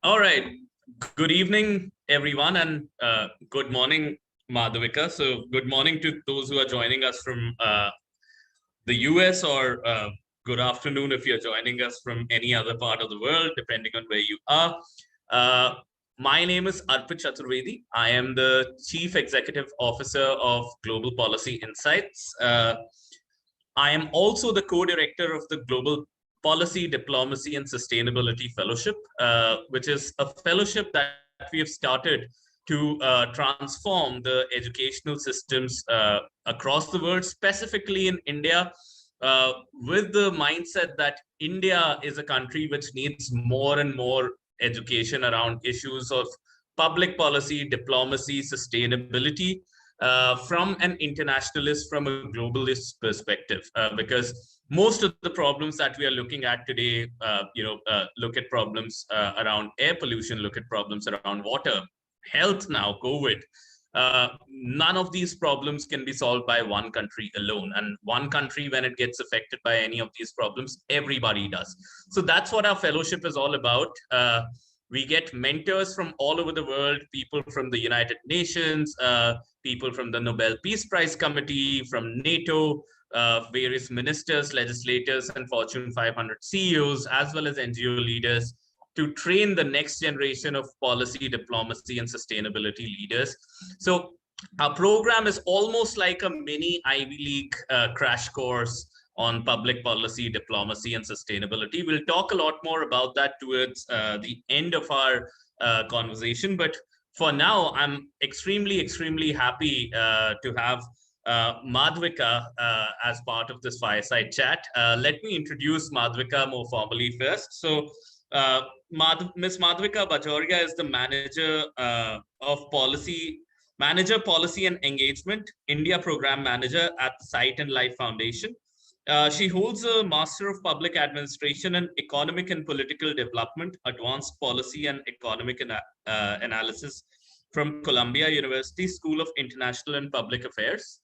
All right. Good evening, everyone, and good morning, Madhuvika. So, good morning to those who are joining us from the US, or good afternoon if you're joining us from any other part of the world, depending on where you are. Uh, my name is Arpit Chaturvedi. I am the Chief Executive Officer of Global Policy Insights. I am also the co-director of the Global Policy, Diplomacy, and Sustainability Fellowship, which is a fellowship that we have started to transform the educational systems across the world, specifically in India, with the mindset that India is a country which needs more and more education around issues of public policy, diplomacy, sustainability, from an internationalist, from a globalist perspective, because most of the problems that we are looking at today, look at problems around air pollution, look at problems around water, health now, COVID. None of these problems can be solved by one country alone. And one country, when it gets affected by any of these problems, everybody does. So that's what our fellowship is all about. We get mentors from all over the world, people from the United Nations, people from the Nobel Peace Prize Committee, from NATO, various ministers, legislators, and Fortune 500 CEOs, as well as NGO leaders, to train the next generation of policy, diplomacy, and sustainability leaders. So our program is almost like a mini Ivy League crash course on public policy, diplomacy, and sustainability. We'll talk a lot more about that towards the end of our conversation. But for now, I'm extremely happy to have Madhvika as part of this fireside chat. Let me introduce Madhvika more formally first. So Ms. Madhvika Bajoria is the Manager Policy and Engagement, India Program Manager at the Sight and Life Foundation. She holds a Master of Public Administration in Economic and Political Development, Advanced Policy and Economic Analysis from Columbia University School of International and Public Affairs.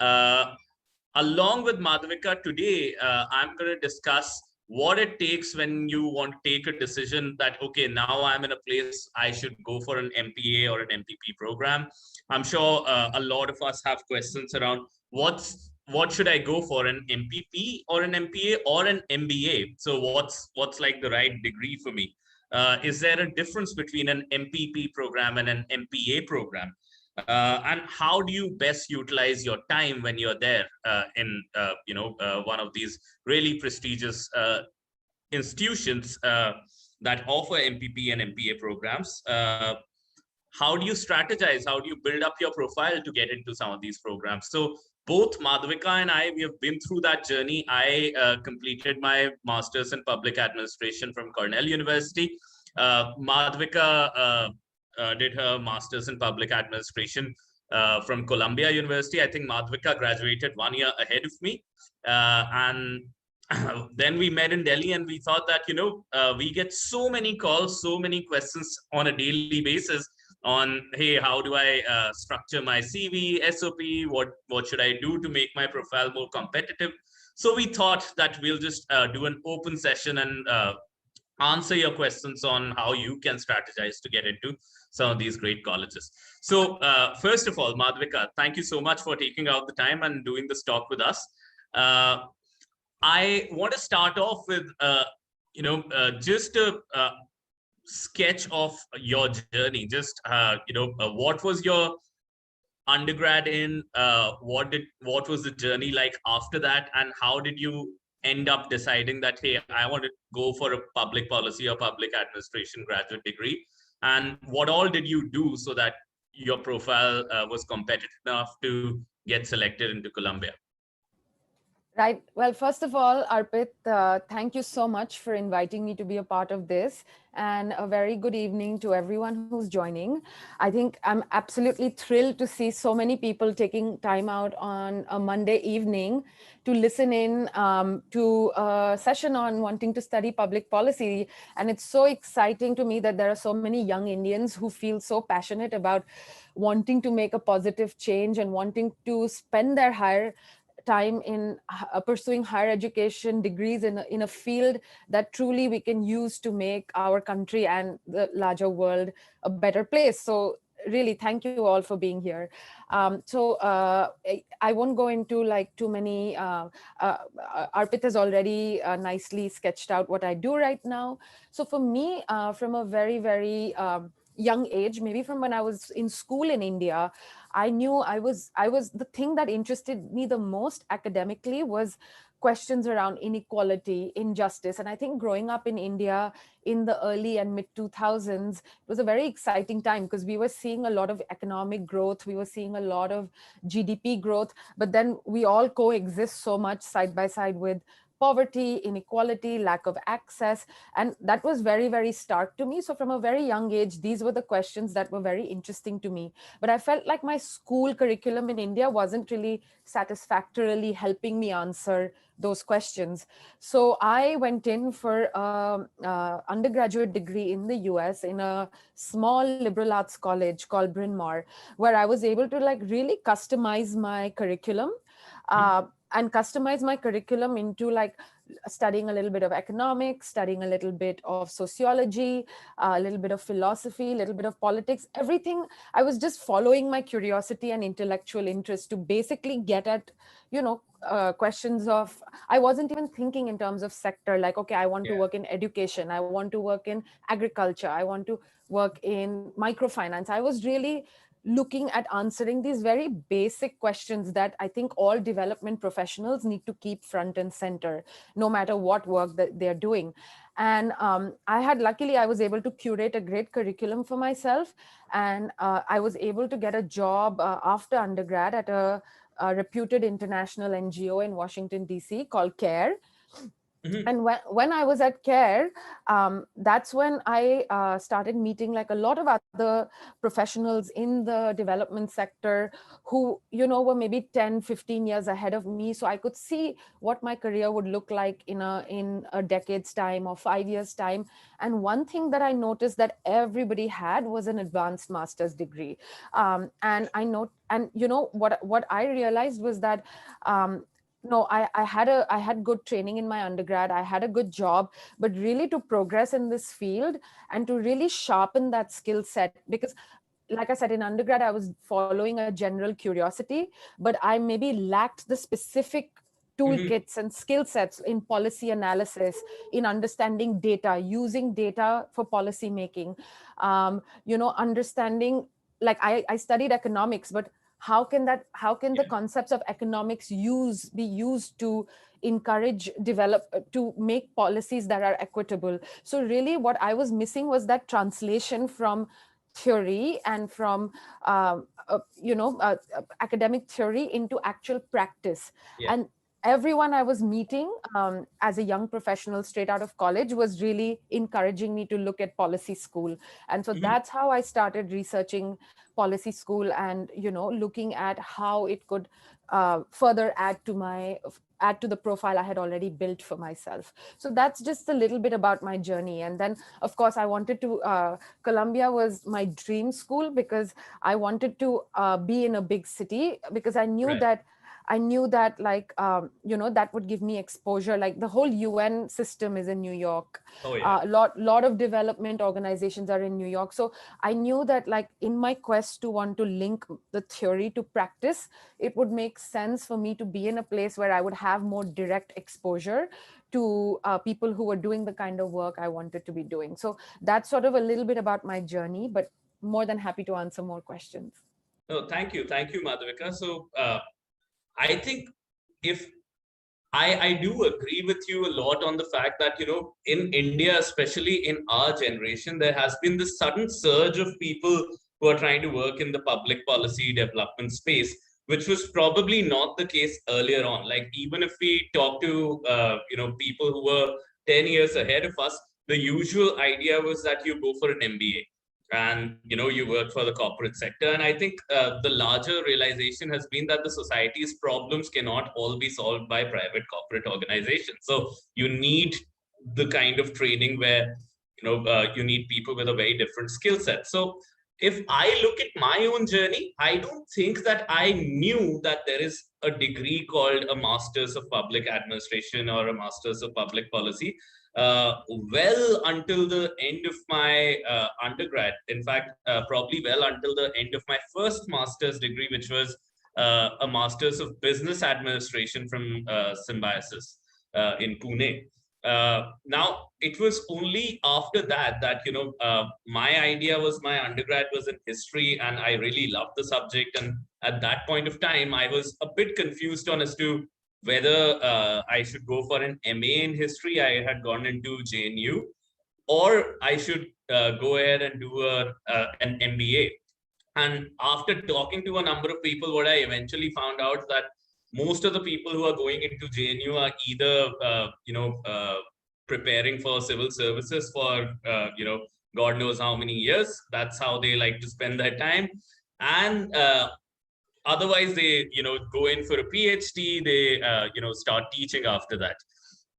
Along with Madhvika, today, I'm going to discuss what it takes when you want to take a decision that, okay, now I'm in a place I should go for an MPA or an MPP program. I'm sure a lot of us have questions around what should I go for, an MPP or an MPA or an MBA? So what's like the right degree for me? Is there a difference between an MPP program and an MPA program? And how do you best utilize your time when you're there in one of these really prestigious institutions that offer MPP and MPA programs? How do you strategize? How do you build up your profile to get into some of these programs? So both Madhvika and I, we have been through that journey. I completed my master's in public administration from Cornell University. Madhvika did her master's in public administration from Columbia University. I think Madhvika graduated 1 year ahead of me. And then we met in Delhi, and we thought that, we get so many calls, so many questions on a daily basis on, hey, how do I structure my CV, SOP? What should I do to make my profile more competitive? So we thought that we'll just do an open session and answer your questions on how you can strategize to get into some of these great colleges. So first of all, Madhvika, thank you so much for taking out the time and doing this talk with us. I want to start off with, just a sketch of your journey. Just, what was your undergrad in? What was the journey like after that? And how did you end up deciding that, hey, I want to go for a public policy or public administration graduate degree? And what all did you do so that your profile was competitive enough to get selected into Columbia? Right. Well, first of all, Arpit, thank you so much for inviting me to be a part of this, and a very good evening to everyone who's joining. I think I'm absolutely thrilled to see so many people taking time out on a Monday evening to listen in to a session on wanting to study public policy. And it's so exciting to me that there are so many young Indians who feel so passionate about wanting to make a positive change and wanting to spend their higher time in pursuing higher education degrees in a field that truly we can use to make our country and the larger world a better place. So really, thank you all for being here. I won't go into like too many. Arpit has already nicely sketched out what I do right now. So for me, from a very young age, maybe from when I was in school in India, I knew I was the thing that interested me the most academically was questions around inequality, injustice. And I think growing up in India in the early and mid 2000s, it was a very exciting time because we were seeing a lot of economic growth, we were seeing a lot of GDP growth, but then we all coexist so much side by side with poverty, inequality, lack of access. And that was very stark to me. So from a very young age, these were the questions that were very interesting to me. But I felt like my school curriculum in India wasn't really satisfactorily helping me answer those questions. So I went in for undergraduate degree in the US in a small liberal arts college called Bryn Mawr, where I was able to like really customize my curriculum. And customize my curriculum into like studying a little bit of economics, studying a little bit of sociology, a little bit of philosophy, a little bit of politics, everything. I was just following my curiosity and intellectual interest to basically get at, questions of, I wasn't even thinking in terms of sector, like, okay, I want to Yeah. work in education, I want to work in agriculture, I want to work in microfinance. I was really looking at answering these very basic questions that I think all development professionals need to keep front and center, no matter what work that they're doing. And luckily, I was able to curate a great curriculum for myself. And I was able to get a job after undergrad at a reputed international NGO in Washington, DC called CARE. Mhm. And when I was at CARE, that's when I started meeting like a lot of other professionals in the development sector who, were maybe 10, 15 years ahead of me. So I could see what my career would look like in a decade's time or 5 years time. And one thing that I noticed that everybody had was an advanced master's degree. What I realized was that no, I had good training in my undergrad, I had a good job, but really to progress in this field and to really sharpen that skill set, because like I said, in undergrad I was following a general curiosity, but I maybe lacked the specific Mhm. toolkits and skill sets in policy analysis, in understanding data, using data for policy making, understanding, like I studied economics, but how can the Yeah. concepts of economics be used to encourage develop to make policies that are equitable. So really what I was missing was that translation from theory and from academic theory into actual practice. Yeah. And everyone I was meeting as a young professional straight out of college was really encouraging me to look at policy school. And so Mhm. that's how I started researching policy school and looking at how it could further add to the profile I had already built for myself. So that's just a little bit about my journey. And then of course I wanted to Columbia was my dream school because I wanted to be in a big city, because Right. I knew that like that would give me exposure. Like the whole UN system is in New York. Oh yeah. Lot of development organizations are in New York. So I knew that like in my quest to want to link the theory to practice, it would make sense for me to be in a place where I would have more direct exposure to people who were doing the kind of work I wanted to be doing. So that's sort of a little bit about my journey, but more than happy to answer more questions. No, thank you, Madhuvika. So I think if I do agree with you a lot on the fact that, in India, especially in our generation, there has been this sudden surge of people who are trying to work in the public policy development space, which was probably not the case earlier on. Like, even if we talk to, people who were 10 years ahead of us, the usual idea was that you go for an MBA and you work for the corporate sector. And I think the larger realization has been that the society's problems cannot all be solved by private corporate organizations. So you need the kind of training where you need people with a very different skill set. So if I look at my own journey, I don't think that I knew that there is a degree called a Masters of Public Administration or a Masters of Public Policy. Well, until the end of my undergrad, in fact, probably well until the end of my first master's degree, which was a Masters of Business Administration from Symbiosis in Pune. Now it was only after that that my idea was, my undergrad was in history and I really loved the subject, and at that point of time I was a bit confused on as to whether I should go for an MA in history. I had gone into JNU, or I should go ahead and do an MBA. And after talking to a number of people, what I eventually found out that most of the people who are going into JNU are either preparing for civil services for God knows how many years. That's how they like to spend their time, and otherwise they go in for a PhD. They start teaching after that.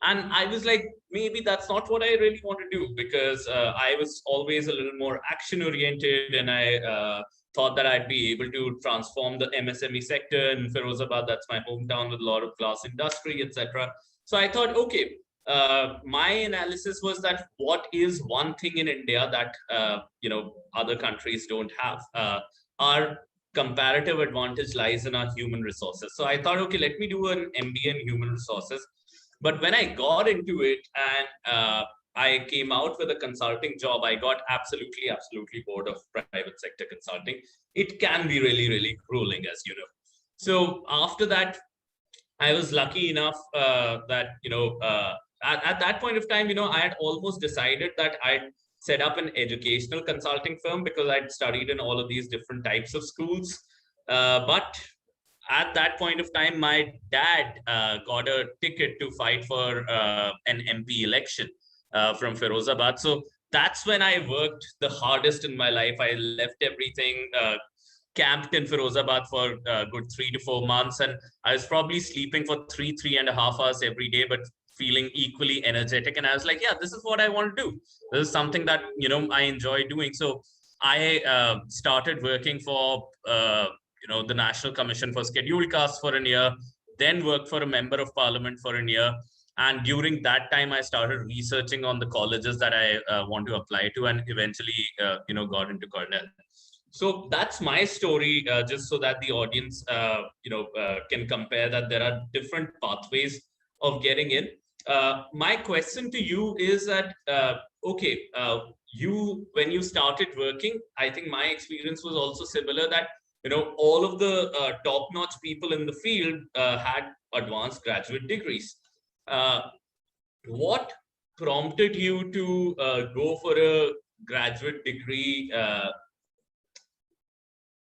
And I was like, maybe that's not what I really want to do, because I was always a little more action oriented, and I thought that I'd be able to transform the MSME sector in Firozabad. That's my hometown with a lot of glass industry, etc. So I thought, okay, my analysis was that what is one thing in India that other countries don't have? Our comparative advantage lies in our human resources. So I thought, okay, let me do an MBA in human resources. But when I got into it and I came out with a consulting job, I got absolutely bored of private sector consulting. It can be really grueling, as you know. So after that, I was lucky enough that at that point of time, I had almost decided that I'd set up an educational consulting firm, because I'd studied in all of these different types of schools. But at that point of time, my dad got a ticket to fight for an MP election from Firozabad. So that's when I worked the hardest in my life. I left everything, camped in Firozabad for a good 3 to 4 months, and I was probably sleeping for 3.5 hours every day, but feeling equally energetic. And I was like, yeah, this is what I want to do. This is something that I enjoy doing. So I started working for the National Commission for Scheduled Castes for a year, then worked for a member of parliament for a year. And during that time, I started researching on the colleges that I want to apply to, and eventually, got into Cornell. So that's my story, just so that the audience, can compare that there are different pathways of getting in. My question to you is that, okay, when you started working, I think my experience was also similar, that all of the top-notch people in the field had advanced graduate degrees. Uh, what prompted you to go for a graduate degree?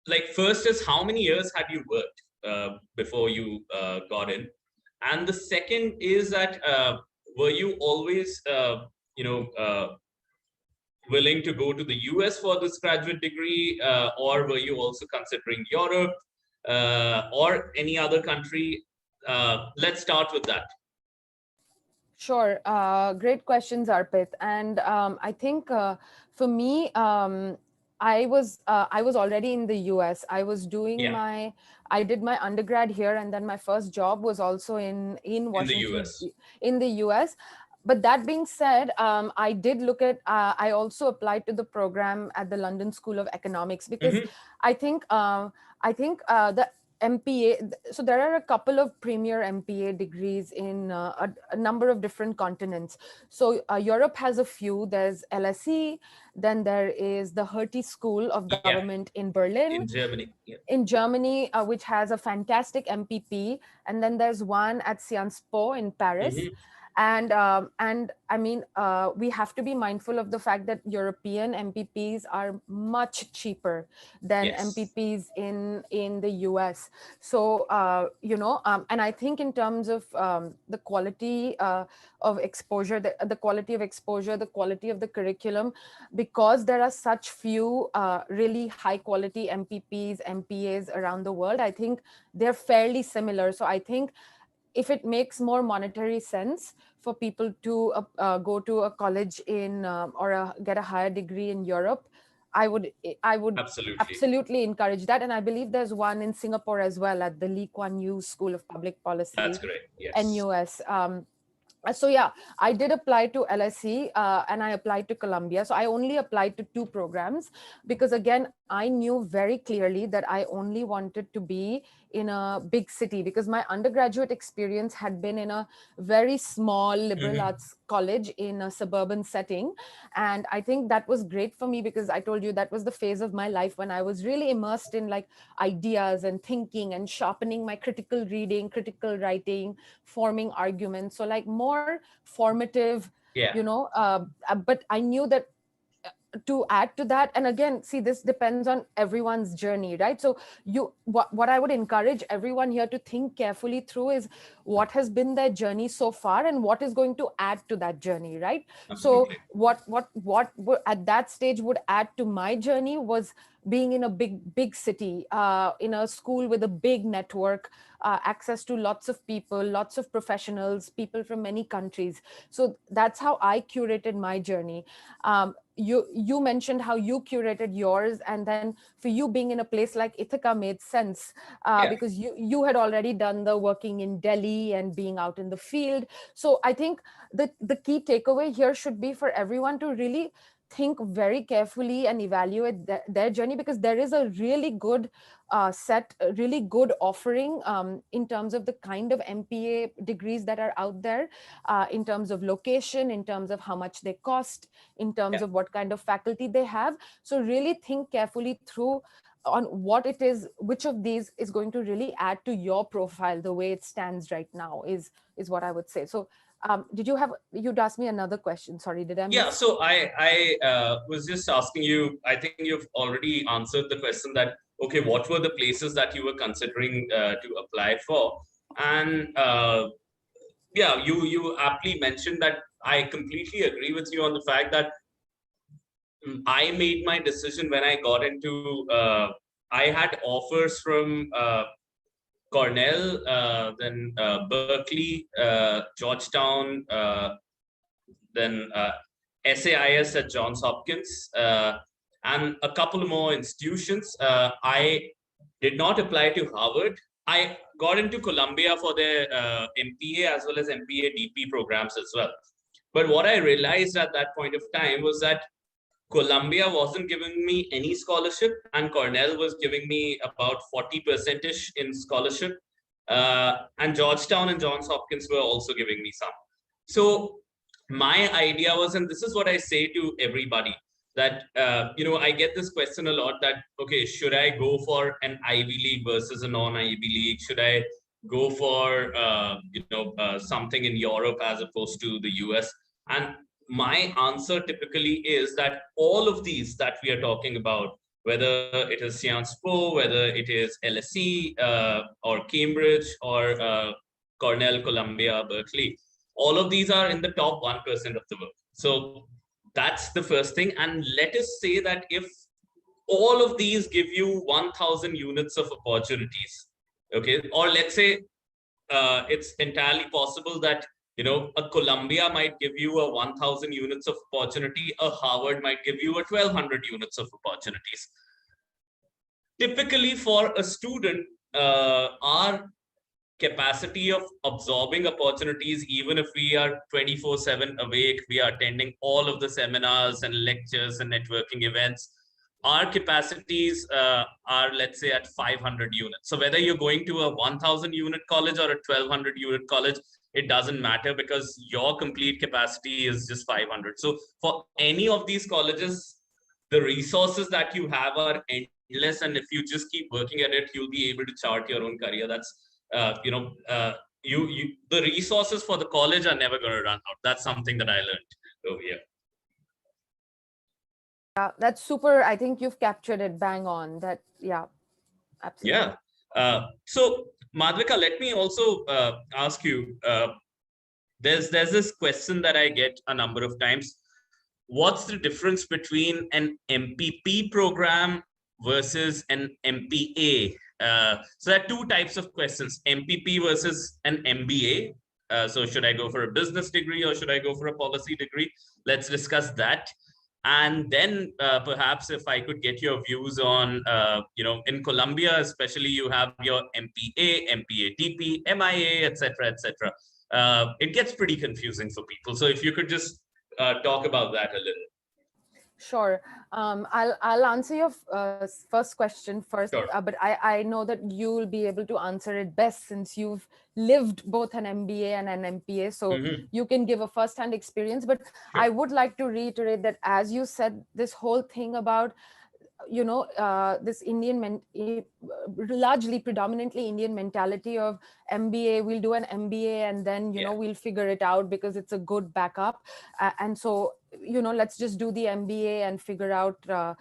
Like, first is, how many years had you worked before you got in? And the second is that, were you always willing to go to the US for this graduate degree, or were you also considering Europe or any other country? Let's start with that. Sure. Great questions, Arpit. And I think for me, I was already in the US. I was doing I did my undergrad here, and then my first job was also in Washington, in the US. But that being said, I did look at, I also applied to the program at the London School of Economics, because I think the MPA, so there are a couple of premier MPA degrees in a number of different continents. So Europe has a few. There's LSE, then there is the Hertie School of Government in Berlin. In Germany. In Germany, which has a fantastic MPP. And then there's one at Sciences Po in Paris. And I mean, we have to be mindful of the fact that European MPPs are much cheaper than MPPs in the US. So and I think in terms of the quality of exposure, the quality of exposure, the quality of the curriculum, because there are such few really high quality MPPs, MPAs around the world, I think they're fairly similar. So I think if it makes more monetary sense for people to go to a college in or get a higher degree in Europe, I would I would Absolutely. absolutely encourage that. And I believe there's one in Singapore as well at the Lee Kuan Yew School of Public That's Policy, correct. Yes. NUS. So yeah, I did apply to LSE and I applied to Columbia. So I only applied to two programs because again, I knew very clearly that I only wanted to be in a big city, because my undergraduate experience had been in a very small liberal Mhm. arts college in a suburban setting. And I think that was great for me, because I told you that was the phase of my life when I was really immersed in like ideas and thinking and sharpening my critical reading, critical writing, forming arguments. So like more formative, Yeah. but I knew that to add to that, and again, see, this depends on everyone's journey, right? So what I would encourage everyone here to think carefully through is what has been their journey so far and what is going to add to that journey, right? So Absolutely. at that stage would add to my journey was being in a big city, in a school with a big network, access to lots of people, lots of professionals, people from many countries. So that's how I curated my journey. You mentioned how you curated yours, and then for you being in a place like Ithaca made sense, Yeah. because you had already done the working in Delhi and being out in the field. So I think the key takeaway here should be for everyone to really think very carefully and evaluate their journey, because there is a really good a really good offering in terms of the kind of MPA degrees that are out there, in terms of location, in terms of how much they cost, in terms Yeah. of what kind of faculty they have. So really think carefully through on what it is, which of these is going to really add to your profile the way it stands right now, is what I would say. So you'd ask me another question. Sorry, did I Yeah, miss? so I was just asking you. I think you've already answered the question that okay, what were the places that you were considering to apply for? And yeah, you aptly mentioned that. I completely agree with you on the fact that I made my decision when I got into. I had offers from Cornell, then Berkeley, Georgetown, then SAIS at Johns Hopkins, and a couple more institutions. I did not apply to Harvard. I got into Columbia for their MPA as well as MPA DP programs as well. But what I realized at that point of time was that Columbia wasn't giving me any scholarship, and Cornell was giving me about 40% ish in scholarship. And Georgetown and Johns Hopkins were also giving me some. So my idea was, and this is what I say to everybody, that I get this question a lot that okay, should I go for an Ivy League versus a non-Ivy League? Should I go for something in Europe as opposed to the US? And my answer typically is that all of these that we are talking about, whether it is Sciences Po, whether it is LSE or Cambridge or Cornell, Columbia, Berkeley, all of these are in the top 1% of the world. So that's the first thing. And let us say that if all of these give you 1,000 units of opportunities, okay, or let's say it's entirely possible that a Columbia might give you a 1,000 units of opportunity, a Harvard might give you a 1,200 units of opportunities. Typically for a student, our capacity of absorbing opportunities, even if we are 24/7 awake, we are attending all of the seminars and lectures and networking events, our capacities are, let's say, at 500 units. So whether you're going to a 1,000 unit college or a 1,200 unit college, it doesn't matter because your complete capacity is just 500. So for any of these colleges, the resources that you have are endless, and if you just keep working at it, you'll be able to chart your own career. That's you the resources for the college are never going to run out. That's something that I learned over here. Yeah, that's super. I think you've captured it bang on. That, yeah, absolutely. Yeah. So Madhvika, let me also ask you. There's this question that I get a number of times. What's the difference between an MPP program versus an MPA? So there are two types of questions: MPP versus an MBA. So should I go for a business degree or should I go for a policy degree? Let's discuss that. And then perhaps if I could get your views on, in Colombia, especially, you have your MPA, MPA, MIA, etc., etc. It gets pretty confusing for people. So if you could just talk about that a little. Sure. I'll answer your first question first, Sure. but I know that you'll be able to answer it best since you've lived both an MBA and an MPA, so Mm-hmm. you can give a first-hand experience. But Sure. I would like to reiterate that, as you said, this whole thing about this largely predominantly Indian mentality of MBA, we'll do an MBA and then Yeah. we'll figure it out because it's a good backup, and so let's just do the MBA and figure out uh,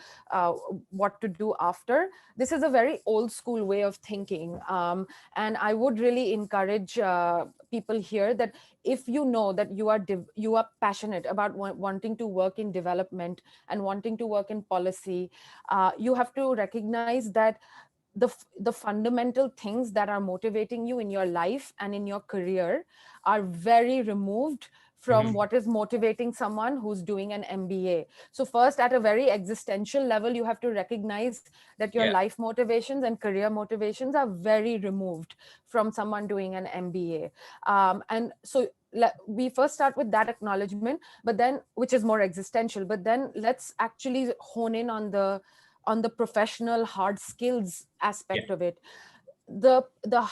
what to do after. This is a very old school way of thinking, and I would really encourage people here that if you know that you are passionate about wanting to work in development and wanting to work in policy, you have to recognize that the fundamental things that are motivating you in your life and in your career are very removed from Mm-hmm. what is motivating someone who's doing an MBA. So first, at a very existential level, you have to recognize that your Yeah. life motivations and career motivations are very removed from someone doing an MBA. And so we first start with that acknowledgement, but then, which is more existential, but then let's actually hone in on the professional hard skills Yeah. aspect of it. The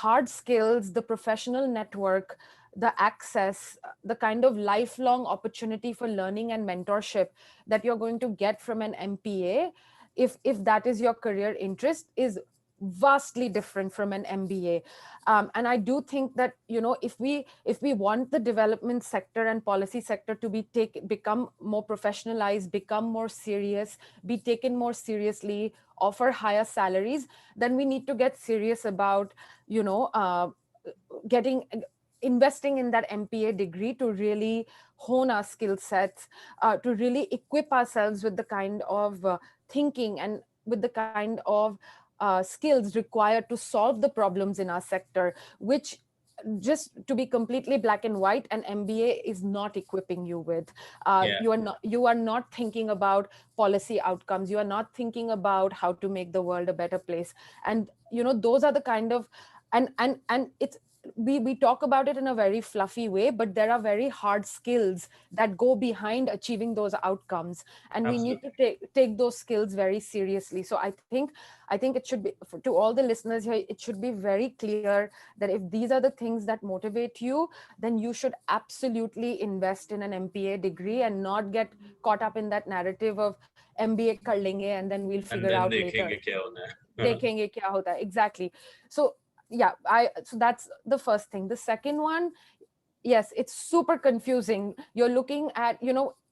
hard skills, the professional network, the access, the kind of lifelong opportunity for learning and mentorship that you're going to get from an MPA, if that is your career interest, is vastly different from an MBA. And I do think that if we want the development sector and policy sector to become more professionalized, become more serious, be taken more seriously, offer higher salaries, then we need to get serious about getting investing in that MPA degree to really hone our skill sets, to really equip ourselves with the kind of thinking and with the kind of skills required to solve the problems in our sector, which, just to be completely black and white, an MBA is not equipping you with. Yeah. You are not thinking about policy outcomes. You are not thinking about how to make the world a better place. And those are the kind of, and it's, we talk about it in a very fluffy way, but there are very hard skills that go behind achieving those outcomes, and we need to Absolutely. take those skills very seriously. So I think it should be, to all the listeners here, it should be very clear that if these are the things that motivate you, then you should absolutely invest in an MPA degree and not get caught up in that narrative of MBA kar lenge and then we'll And figure then out देखेंगे later. क्या होना है. Dekhenge kya hota hai. Exactly. So yeah, so that's the first thing. The second one, yes, it's super confusing. You're looking at,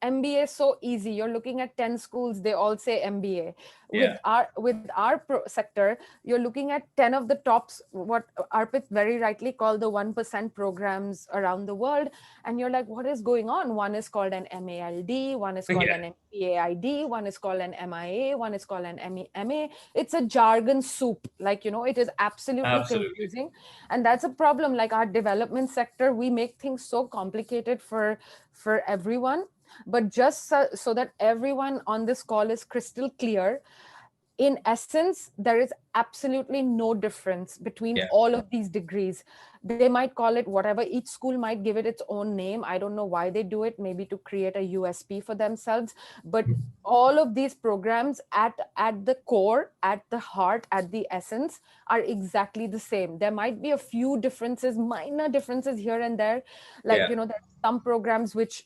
MBA is so easy. You're looking at 10 schools, they all say MBA. Yeah. With our sector, you're looking at 10 of the tops, what Arpit very rightly called the 1% programs around the world. And you're like, what is going on? One is called an MALD, one is called Yeah. an MPAID, one is called an MIA, one is called an MA. It's a jargon soup. Like, it is absolutely Absolutely. confusing. And that's a problem. Like our development sector, we make things so complicated for everyone. But just so that everyone on this call is crystal clear, in essence, there is absolutely no difference between Yeah. all of these degrees. They might call it whatever, each school might give it its own name. I don't know why they do it, maybe to create a USP for themselves. But all of these programs at the core, at the heart, at the essence, are exactly the same. There might be a few differences, minor differences here and there. Like, Yeah. there's some programs which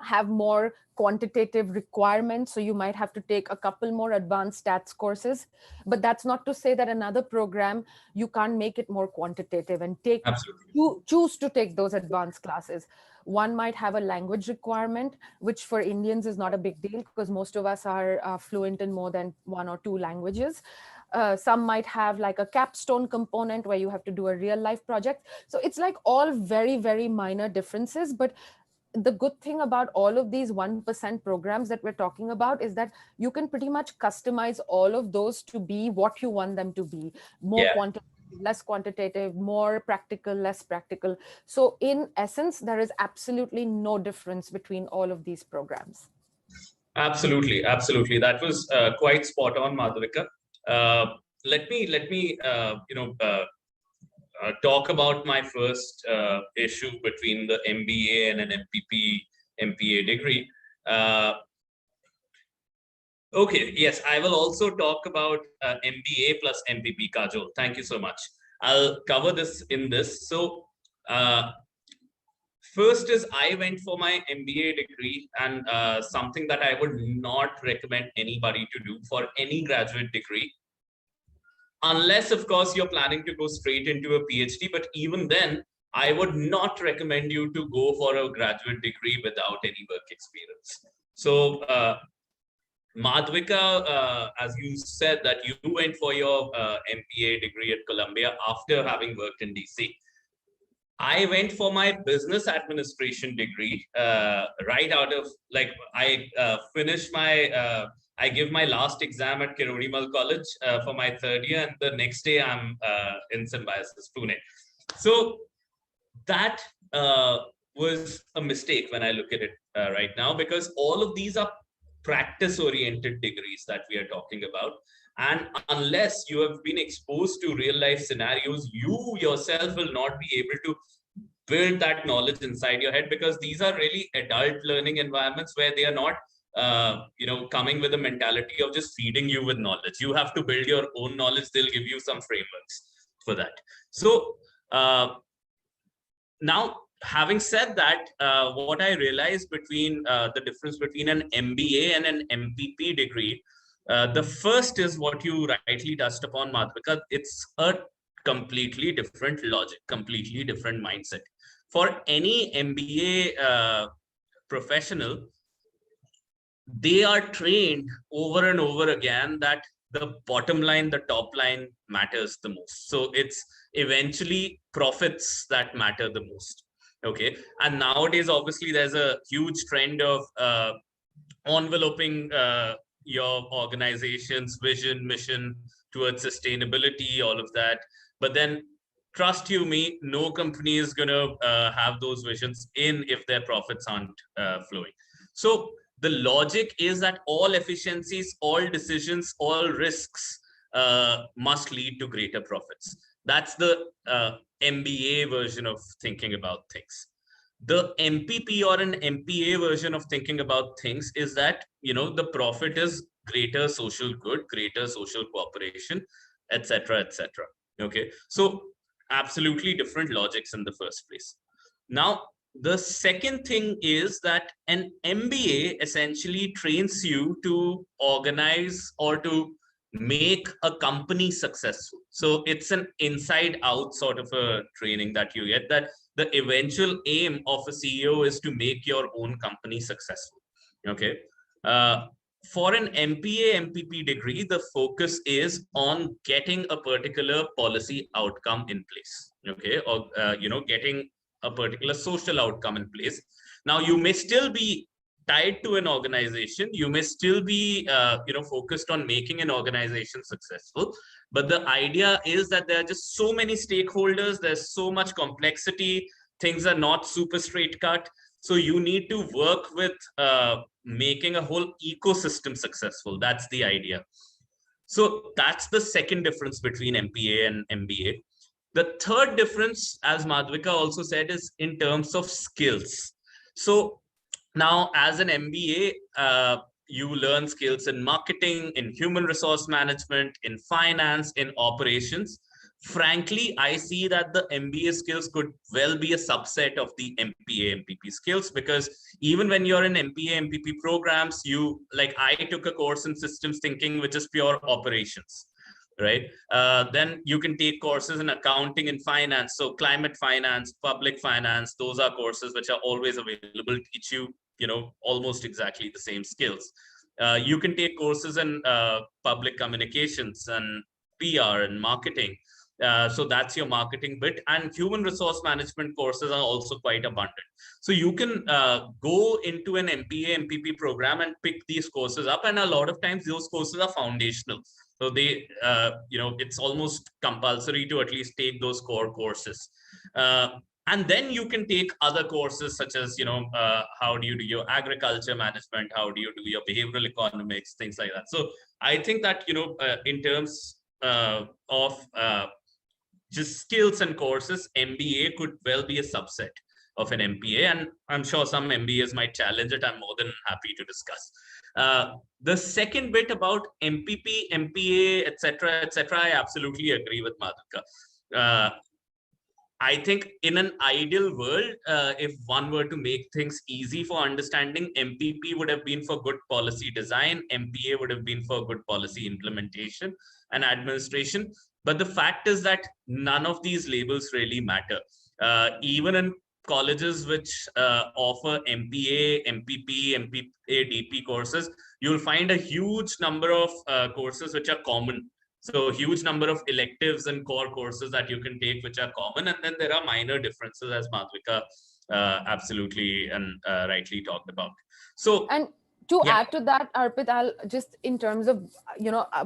have more quantitative requirements, so you might have to take a couple more advanced stats courses, but that's not to say that another program you can't make it more quantitative and Absolutely. choose to take those advanced classes. One might have a language requirement, which for Indians is not a big deal because most of us are fluent in more than one or two languages. Some might have like a capstone component where you have to do a real life project. So it's like all very, very minor differences. But the good thing about all of these 1% programs that we're talking about is that you can pretty much customize all of those to be what you want them to be: more Yeah. quantitative, less quantitative, more practical, less practical. So in essence, there is absolutely no difference between all of these programs. Absolutely, absolutely. That was quite spot on, Madhvika. Let me talk about my first issue between the MBA and an MPP MPA degree. Uh, okay, yes, I will also talk about MBA plus MPP. Kajol, thank you so much. I'll cover this in this. So. First is I went for my MBA degree, and something that I would not recommend anybody to do for any graduate degree, unless, of course, you're planning to go straight into a PhD. But even then, I would not recommend you to go for a graduate degree without any work experience. So, Madhvika, as you said that you went for your MPA degree at Columbia after having worked in DC. I went for my business administration degree right out of like I finished my I give my last exam at Kirodimal College for my third year, and the next day I'm in Symbiosis, Pune. So that was a mistake when I look at it right now, because all of these are practice oriented degrees that we are talking about. And unless you have been exposed to real life scenarios, you yourself will not be able to build that knowledge inside your head, because these are really adult learning environments where they are not coming with a mentality of just feeding you with knowledge. You have to build your own knowledge. They'll give you some frameworks for that. So now, having said that, what I realized between the difference between an MBA and an MPP degree, the first is what you rightly touched upon, Madhvika. It's a completely different logic, completely different mindset. For any MBA professional, they are trained over and over again that the bottom line, the top line matters the most. So it's eventually profits that matter the most. Okay. And nowadays, obviously, there's a huge trend of enveloping your organization's vision, mission towards sustainability, all of that. But then, trust you me, no company is going to have those visions in if their profits aren't flowing. So the logic is that all efficiencies, all decisions, all risks must lead to greater profits. That's the MBA version of thinking about things. The MPP or an MPA version of thinking about things is that, the profit is greater social good, greater social cooperation, etc., etc. Okay, so absolutely different logics in the first place. Now, the second thing is that an MBA essentially trains you to organize or to make a company successful. So it's an inside out sort of a training that you get, that the eventual aim of a CEO is to make your own company successful. Okay. For an MPA MPP degree, the focus is on getting a particular policy outcome in place. Okay, or getting a particular social outcome in place. Now, you may still be tied to an organization. You may still be focused on making an organization successful. But the idea is that there are just so many stakeholders. There's so much complexity. Things are not super straight cut. So you need to work with making a whole ecosystem successful. That's the idea. So that's the second difference between MPA and MBA. The third difference, as Madhvika also said, is in terms of skills. So now, as an MBA, you learn skills in marketing, in human resource management, in finance, in operations. Frankly, I see that the MBA skills could well be a subset of the MPA MPP skills, because even when you're in MPA MPP programs, I took a course in systems thinking, which is pure operations, right? Then you can take courses in accounting and finance. So climate finance, public finance, those are courses which are always available, teach you, almost exactly the same skills. You can take courses in public communications and PR and marketing. So that's your marketing bit. And human resource management courses are also quite abundant. So you can go into an MPA MPP program and pick these courses up. And a lot of times those courses are foundational. So they, it's almost compulsory to at least take those core courses. And then you can take other courses such as, how do you do your agriculture management, how do you do your behavioral economics, things like that. So I think that, in terms of just skills and courses, MBA could well be a subset of an MPA, and I'm sure some MBAs might challenge it. I'm more than happy to discuss. The second bit about MPP, MPA, etc., I absolutely agree with Madhuka. I think in an ideal world, if one were to make things easy for understanding, MPP would have been for good policy design, MPA would have been for good policy implementation and administration. But the fact is that none of these labels really matter. Even in colleges which offer MPA, MPP, MPA, DP courses, you'll find a huge number of courses which are common. So huge number of electives and core courses that you can take, which are common. And then there are minor differences, as Madhvika absolutely and rightly talked about. So, And to yeah. add to that, Arpit, I'll just, in terms of,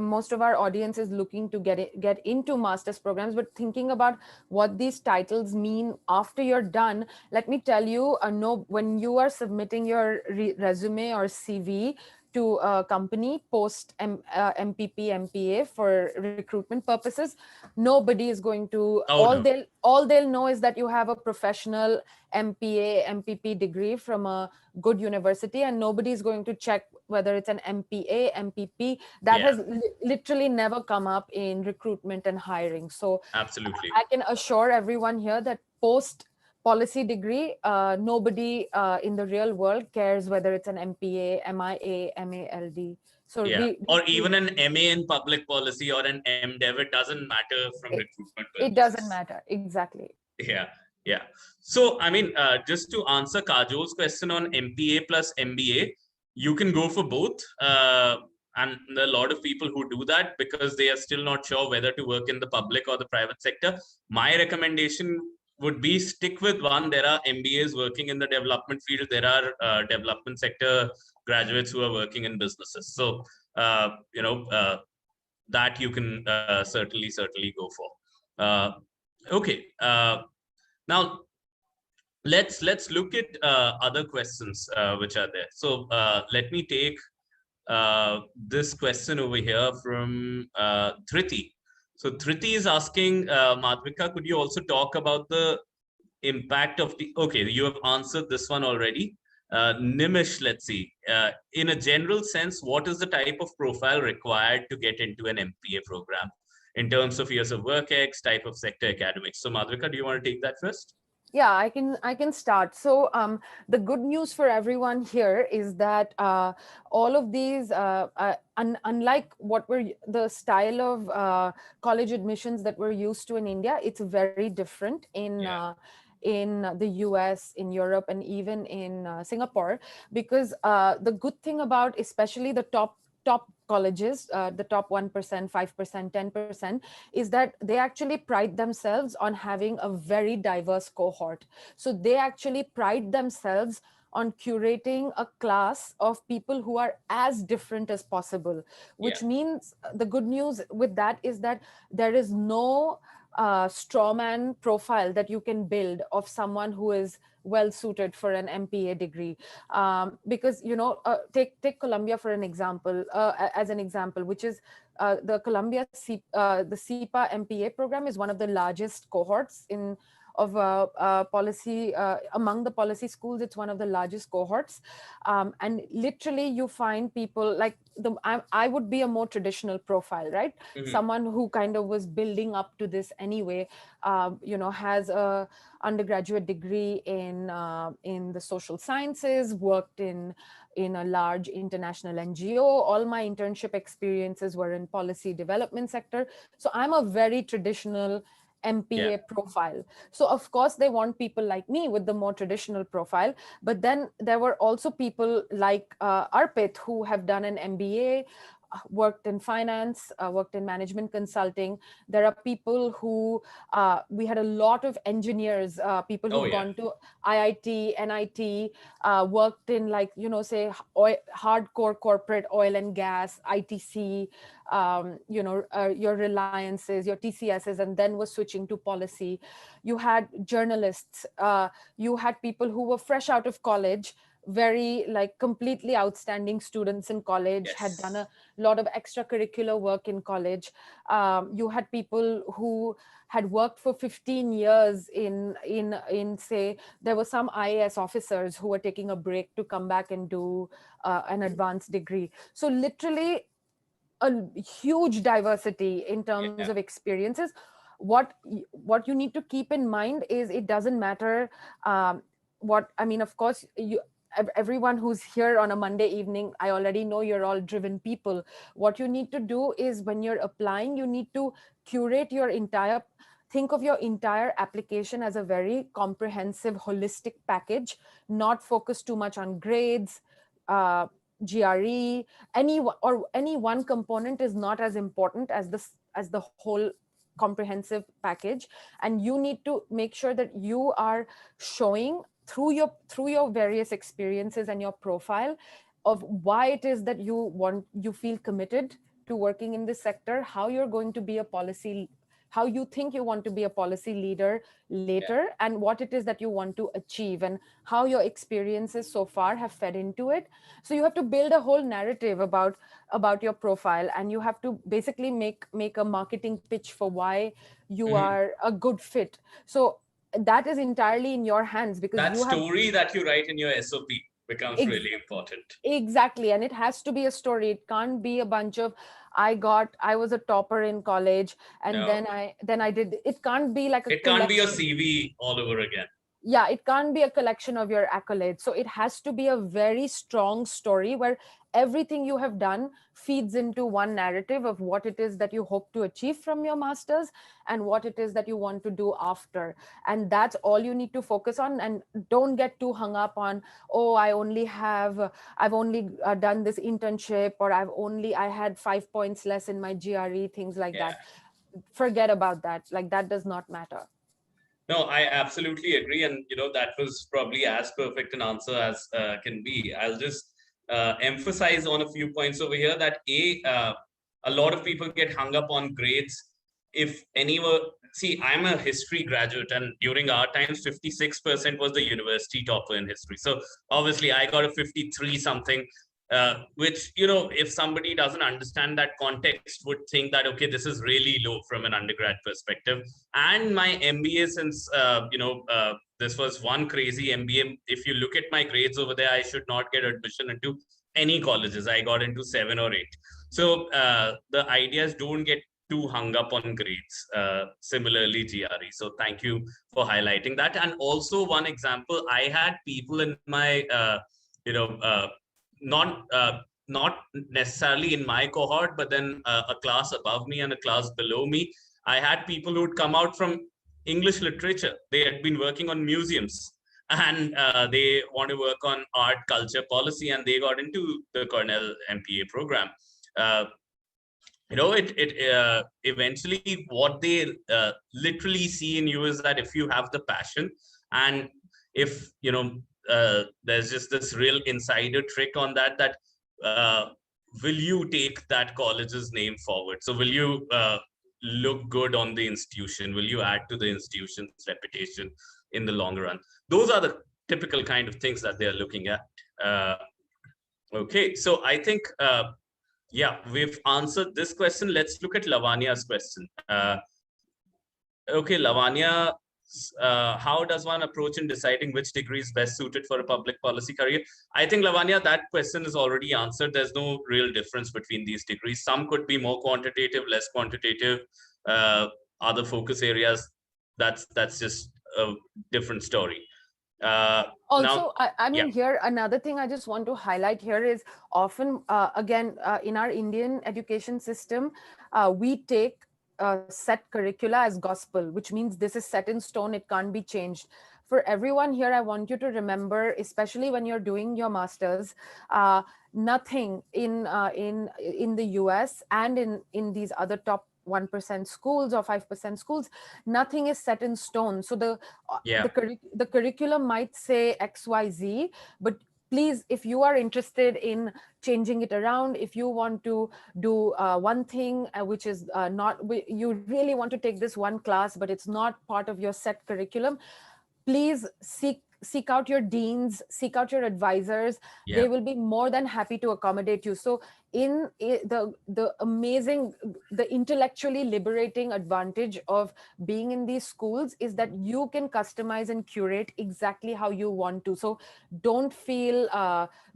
most of our audience is looking to get into master's programs, but thinking about what these titles mean after you're done. Let me tell you, no, when you are submitting your resume or CV to a company post MPP, MPA for recruitment purposes, nobody is going to, Oh, no. all they'll know is that you have a professional MPA, MPP degree from a good university, and nobody is going to check whether it's an MPA, MPP. That has literally never come up in recruitment and hiring. So Absolutely. I can assure everyone here that post policy degree, nobody in the real world cares whether it's an MPA, MIA, MALD. So or even an MA in public policy or an MDev, it doesn't matter from recruitment purposes. It doesn't matter. Exactly. Yeah. So, I mean, just to answer Kajol's question on MPA plus MBA, you can go for both. And there are a lot of people who do that because they are still not sure whether to work in the public or the private sector. My recommendation would be stick with one. There are MBAs working in the development field. There are development sector graduates who are working in businesses. So, that you can certainly go for. Okay. Now, let's look at other questions which are there. So let me take this question over here from Thriti. So Thriti is asking, Madhvika, could you also talk about the impact of the, okay, you have answered this one already. Nimish, let's see. In a general sense, what is the type of profile required to get into an MPA program in terms of years of work X, type of sector, academics? So Madhvika, do you want to take that first? Yeah, I can start. So the good news for everyone here is that all of these, unlike what were the style of college admissions that we're used to in India, it's very different in the US, in Europe, and even in Singapore, because the good thing about especially the top colleges, the top 1%, 5%, 10%, is that they actually pride themselves on having a very diverse cohort. So they actually pride themselves on curating a class of people who are as different as possible, which means the good news with that is that there is no straw man profile that you can build of someone who is well suited for an MPA degree, because take Columbia for an example, as an example, which is the the CEPA MPA program is one of the largest cohorts of policy among the policy schools. It's one of the largest cohorts, and literally you find people like I would be a more traditional profile, right? Someone who kind of was building up to this anyway, has a undergraduate degree in the social sciences, worked in a large international NGO. All my internship experiences were in policy development sector. So I'm a very traditional MPA profile. So of course they want people like me with the more traditional profile, but then there were also people like Arpit who have done an MBA worked in finance, worked in management consulting. There are people who, we had a lot of engineers, people Oh who've yeah. gone to IIT, NIT, worked in, like, say hardcore corporate oil and gas, ITC, your Reliances, your TCSs, and then was switching to policy. You had journalists, you had people who were fresh out of college, very like completely outstanding students in college, had done Yes. a lot of extracurricular work in college. You had people who had worked for 15 years in say, there were some IAS officers who were taking a break to come back and do an advanced degree. So literally a huge diversity in terms Yeah. of experiences. What you need to keep in mind is it doesn't matter, what I mean, of course, everyone who's here on a Monday evening, I already know you're all driven people. What you need to do is, when you're applying, you need to curate your entire, think of your entire application as a very comprehensive, holistic package, not focus too much on grades, uh, GRE. Any one component is not as important as the whole comprehensive package. And you need to make sure that you are showing through your various experiences and your profile of why it is that you feel committed to working in this sector, how you're going to be a policy, how you think you want to be a policy leader Yeah. later, and what it is that you want to achieve, and how your experiences so far have fed into it. So you have to build a whole narrative about your profile, and you have to basically make a marketing pitch for why you Mhm. are a good fit. So that is entirely in your hands, because That you have story that you write in your SOP becomes ex- really important. exactly, and it has to be a story. It can't be a bunch of, I was a topper in college, and No, then I did. It can't be like a it can't be your collection. CV all over again. Yeah, it can't be a collection of your accolades. So it has to be a very strong story where everything you have done feeds into one narrative of what it is that you hope to achieve from your masters, and what it is that you want to do after. And that's all you need to focus on. And don't get too hung up on, oh, I've only done this internship, or I had 5 points less in my GRE, things like Yeah. that. Forget about that. Like, that does not matter. No, I absolutely agree, and that was probably as perfect an answer as can be. I'll just emphasize on a few points over here that a lot of people get hung up on grades. If anyone, see, I'm a history graduate, and during our times, 56% was the university topper in history. So obviously, I got a 53 something. Which, if somebody doesn't understand that context, would think that, okay, this is really low from an undergrad perspective. And my MBA, since this was one crazy MBA. If you look at my grades over there, I should not get admission into any colleges. I got into 7 or 8. So the ideas don't get too hung up on grades. Similarly, GRE. So thank you for highlighting that. And also, one example, I had people in my you know not not necessarily in my cohort, but then a class above me and a class below me. I had people who'd come out from English literature. They had been working on museums, and they want to work on art, culture, policy, and they got into the Cornell MPA program. Uh, it eventually, what they literally see in you is that if you have the passion, and if there's just this real insider trick on that uh, will you take that college's name forward? So will you look good on the institution? Will you add to the institution's reputation in the long run? Those are the typical kind of things that they're looking at. uh, okay, so I think yeah, we've answered this question. Let's look at Lavanya's question. Okay, Lavanya, how does one approach in deciding which degree is best suited for a public policy career? I think, Lavanya, that question is already answered. There's no real difference between these degrees. Some could be more quantitative, less quantitative, uh, other focus areas. That's just a different story. Now, Also, I yeah, mean, here another thing I just want to highlight here is, often again, in our Indian education system, we take set curricula as gospel, which means this is set in stone, it can't be changed. for everyone here, I want you to remember, especially when you're doing your masters, nothing in the US and in these other top 1% schools or 5% schools, nothing is set in stone. So Yeah. the curriculum might say XYZ, but please, if you are interested in changing it around, if you want to do one thing which is not, you really want to take this one class but it's not part of your set curriculum, please seek out your deans, seek out your advisors. Yeah. They will be more than happy to accommodate you. So the amazing, the intellectually liberating advantage of being in these schools is that you can customize and curate exactly how you want to. So don't feel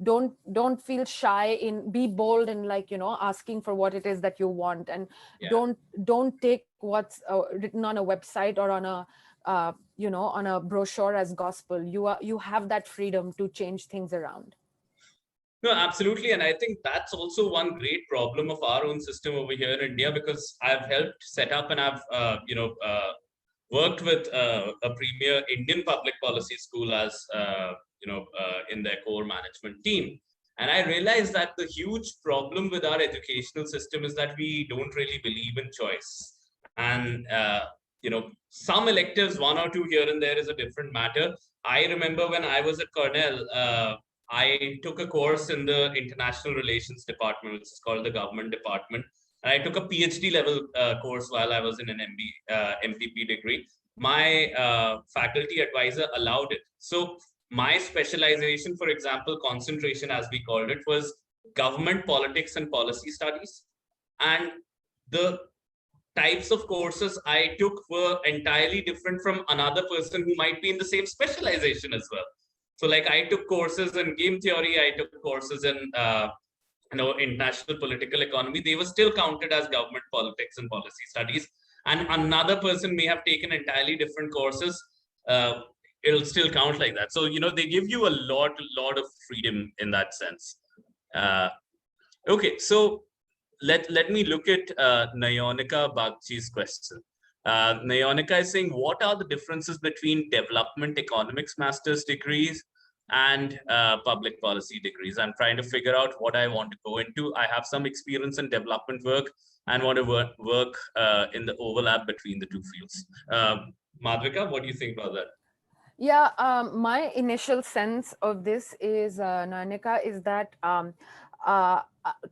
don't feel shy, in be bold and, like, asking for what it is that you want. And Yeah. don't take what's written on a website or on a on a brochure as gospel. You have that freedom to change things around. No, absolutely. And I think that's also one great problem of our own system over here in India, because I've helped set up and I've, worked with a premier Indian public policy school as, in their core management team. And I realized that the huge problem with our educational system is that we don't really believe in choice. And, some electives, one or two here and there, is a different matter. I remember when I was at Cornell, I took a course in the international relations department, which is called the government department. And I took a PhD level course while I was in an MPP degree. My faculty advisor allowed it. So my specialization, for example, concentration, as we called it, was government politics and policy studies. And the types of courses I took were entirely different from another person who might be in the same specialization as well. So, like, I took courses in game theory, I took courses in international political economy. They were still counted as government politics and policy studies. And another person may have taken entirely different courses. Uh, it'll still count like that. So, they give you a lot of freedom in that sense. Uh, okay, so let me look at Nayonika Bagchi's question. Nayonika is saying, what are the differences between development economics master's degrees and public policy degrees? I'm trying to figure out what I want to go into. I have some experience in development work and want to work in the overlap between the two fields. Madhvika, what do you think about that? Yeah, my initial sense of this is, Nanika, is that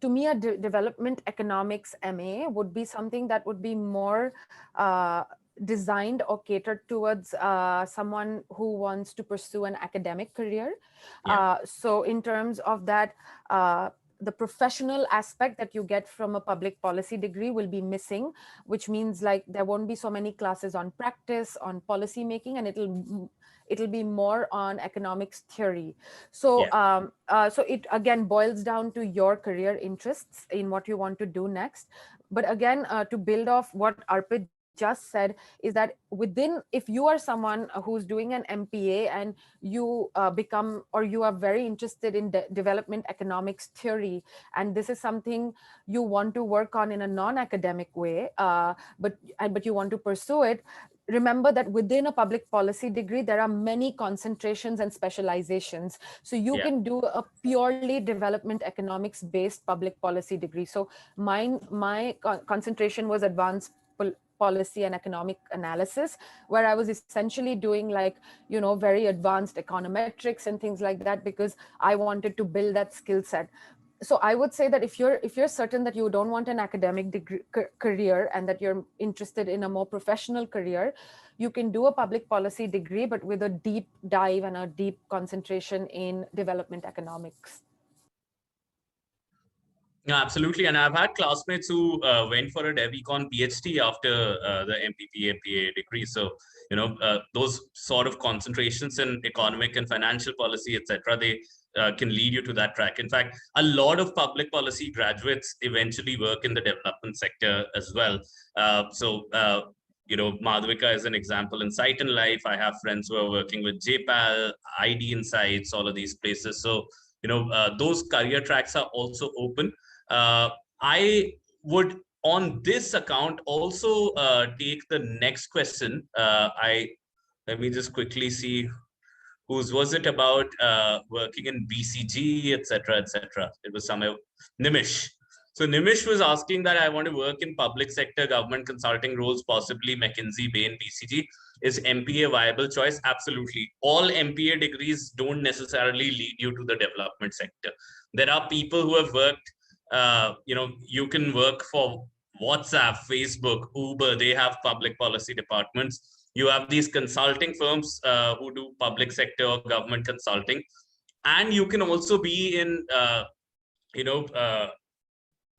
to me, a development economics MA would be something that would be more uh, designed or catered towards someone who wants to pursue an academic career. Yeah. So in terms of that, the professional aspect that you get from a public policy degree will be missing, which means, like, there won't be so many classes on practice, on policy making, and it'll be more on economics theory. So Yeah. so it again boils down to your career interests in what you want to do next. But again, to build off what Arpit just said, is that within, if you are someone who's doing an MPA and you become, or you are very interested in development economics theory, and this is something you want to work on in a non-academic way, but you want to pursue it, remember that within a public policy degree, there are many concentrations and specializations. So you Yeah. can do a purely development economics based public policy degree. So my concentration was advanced policy and economic analysis, where I was essentially doing, like, very advanced econometrics and things like that, because I wanted to build that skill set. So I would say that if you're certain that you don't want an academic degree, career, and that you're interested in a more professional career, you can do a public policy degree, but with a deep dive and a deep concentration in development economics. Yeah, absolutely. And I've had classmates who went for a DevEcon PhD after the MPP, MPA degree. So, those sort of concentrations in economic and financial policy, etc., they can lead you to that track. In fact, a lot of public policy graduates eventually work in the development sector as well. Madhvika is an example in Sight and Life. I have friends who are working with JPAL, ID Insights, all of these places. So, those career tracks are also open. I would, on this account, also take the next question. I Let me just quickly see whose was it about working in BCG, etc., etc. It was somewhere Nimish. So Nimish was asking that I want to work in public sector government consulting roles, possibly McKinsey, Bain, BCG. Is MPA a viable choice? Absolutely. All MPA degrees don't necessarily lead you to the development sector. There are people who have worked, you can work for WhatsApp, Facebook, Uber. They have public policy departments. You have these consulting firms who do public sector or government consulting, and you can also be in you know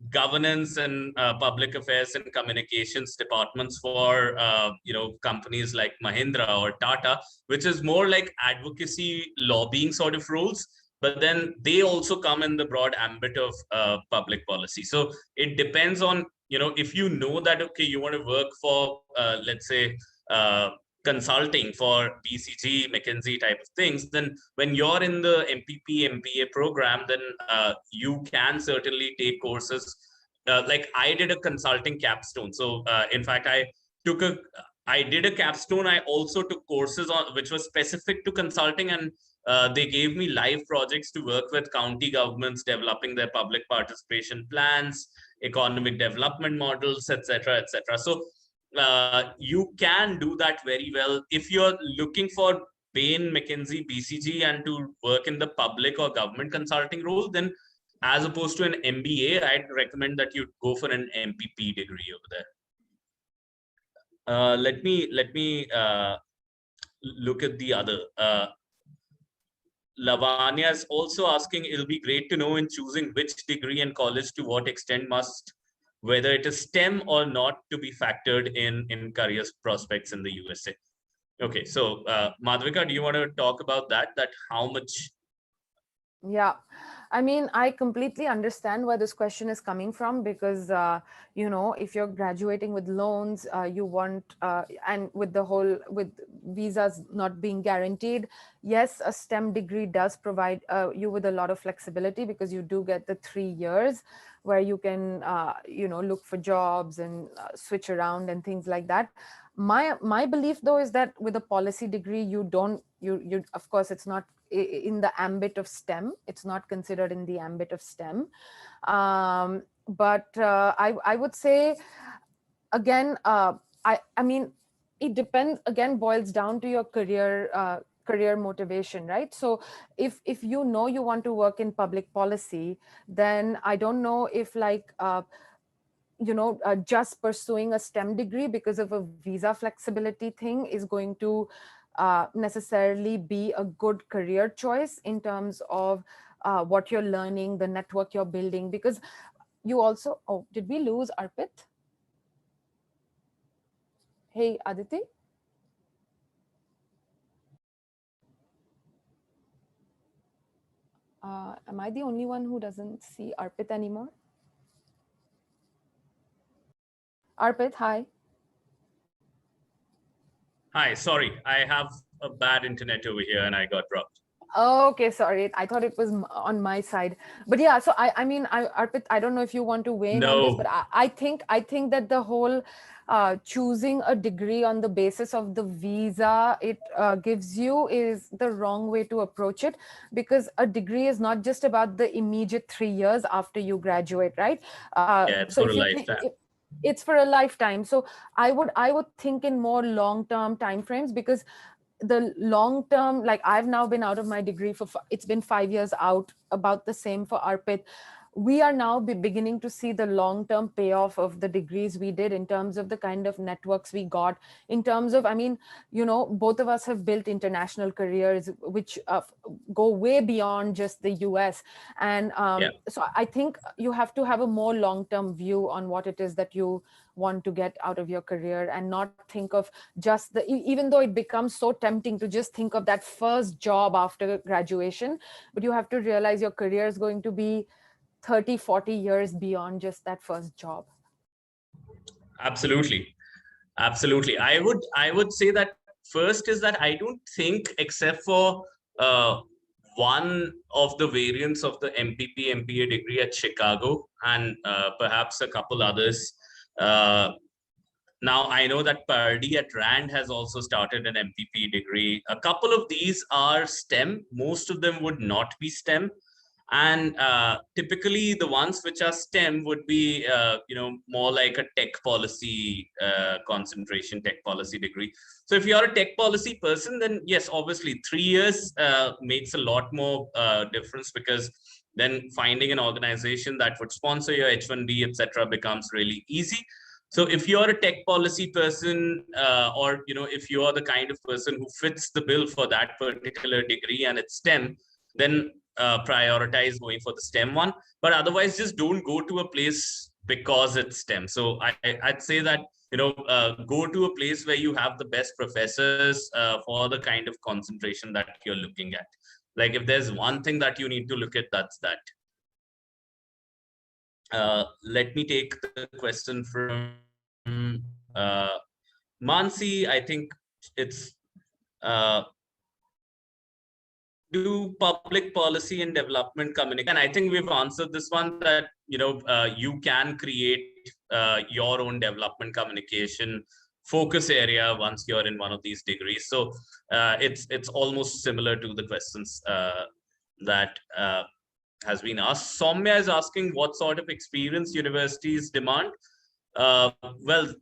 governance and public affairs and communications departments for companies like Mahindra or Tata, which is more like advocacy lobbying sort of roles, but then they also come in the broad ambit of public policy. So it depends on, if you know that, okay, you want to work for let's say uh, consulting for BCG, McKinsey type of things, then when you're in the MPP, MPA program, then you can certainly take courses. Like I did a consulting capstone. So in fact, took a, I did a capstone. I also took courses on which was specific to consulting, and they gave me live projects to work with county governments developing their public participation plans, economic development models, etc., etc. So you can do that very well if you're looking for Bain, McKinsey, BCG, and to work in the public or government consulting role. Then, as opposed to an MBA, I'd recommend that you go for an MPP degree over there. Let me look at the other. Lavanya is also asking, it'll be great to know in choosing which degree and college to what extent must, whether it is STEM or not, to be factored in career prospects in the USA. Okay, so Madhvika, do you want to talk about that how much? Yeah, I mean, I completely understand where this question is coming from, because, if you're graduating with loans, you want, and with visas not being guaranteed, yes, a STEM degree does provide you with a lot of flexibility, because you do get the 3 years where you can, look for jobs and switch around and things like that. My belief though is that with a policy degree, you of course, it's not in the ambit of STEM. It's not considered in the ambit of STEM. But I would say, again, I mean, it depends, again, boils down to your career motivation, right? So if you know you want to work in public policy, then I don't know if just pursuing a STEM degree because of a visa flexibility thing is going to necessarily be a good career choice in terms of what you're learning, the network you're building. Because you also, oh, did we lose Arpit? Hey, Aditi? Am I the only one who doesn't see Arpit anymore? Arpit, hi. Hi, sorry, I have a bad internet over here and I got dropped. Okay, sorry. I thought it was on my side, but yeah. So Arpit, I don't know if you want to weigh in on this, but I think that the whole choosing a degree on the basis of the visa it gives you is the wrong way to approach it, because a degree is not just about the immediate 3 years after you graduate, right? Yeah, it's So for if a you lifetime. it's for a lifetime. So I would think in more long-term timeframes, because the long term, like I've now been out of my degree for it's been 5 years out, about the same for Arpit. We are now beginning to see the long term payoff of the degrees we did, in terms of the kind of networks we got, in terms of, I mean, both of us have built international careers which go way beyond just the US. And so I think you have to have a more long term view on what it is that you want to get out of your career, and not think of just even though it becomes so tempting to just think of that first job after graduation, but you have to realize your career is going to be 30-40 years beyond just that first job. Absolutely. I would say that first is that I don't think, except for one of the variants of the MPP MPA degree at Chicago, and perhaps a couple others, Now, I know that Pardi at Rand has also started an MPP degree. A couple of these are STEM. Most of them would not be STEM. And typically the ones which are STEM would be, more like a tech policy concentration, tech policy degree. So if you're a tech policy person, then yes, obviously 3 years makes a lot more difference, because then finding an organization that would sponsor your H1B, etc., becomes really easy. So if you're a tech policy person, or if you're the kind of person who fits the bill for that particular degree and it's STEM, then prioritize going for the STEM one. But otherwise, just don't go to a place because it's STEM. So I'd say that go to a place where you have the best professors for the kind of concentration that you're looking at. Like if there's one thing that you need to look at, that's that. Let me take the question from Mansi. I think it's do public policy and development communicate. And I think we've answered this one, that you can create your own development communication focus area once you're in one of these degrees. So it's almost similar to the questions that has been asked. Soumya is asking what sort of experience universities demand. Well,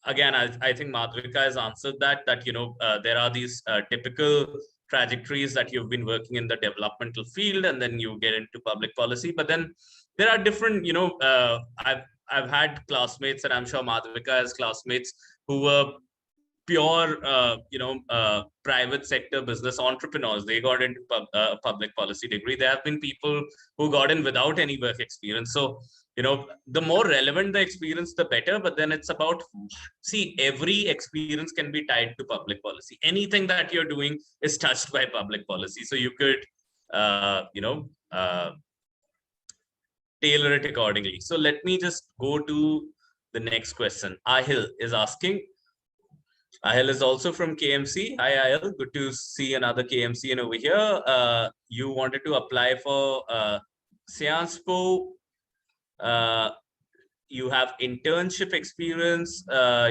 again, I think Madhurika has answered that there are these typical trajectories that you've been working in the developmental field, and then you get into public policy. But then there are different, I've had classmates, and I'm sure Madhurika has classmates who were pure, private sector business entrepreneurs. They got into public policy degree. There have been people who got in without any work experience. So, the more relevant the experience, the better. But then it's about, see, every experience can be tied to public policy. Anything that you're doing is touched by public policy. So you could, tailor it accordingly. So let me just go to the next question. Ahil is asking, Ahil is also from KMC. Hi, Ahil. Good to see another KMC over here. You wanted to apply for Sciences Po. You have internship experience.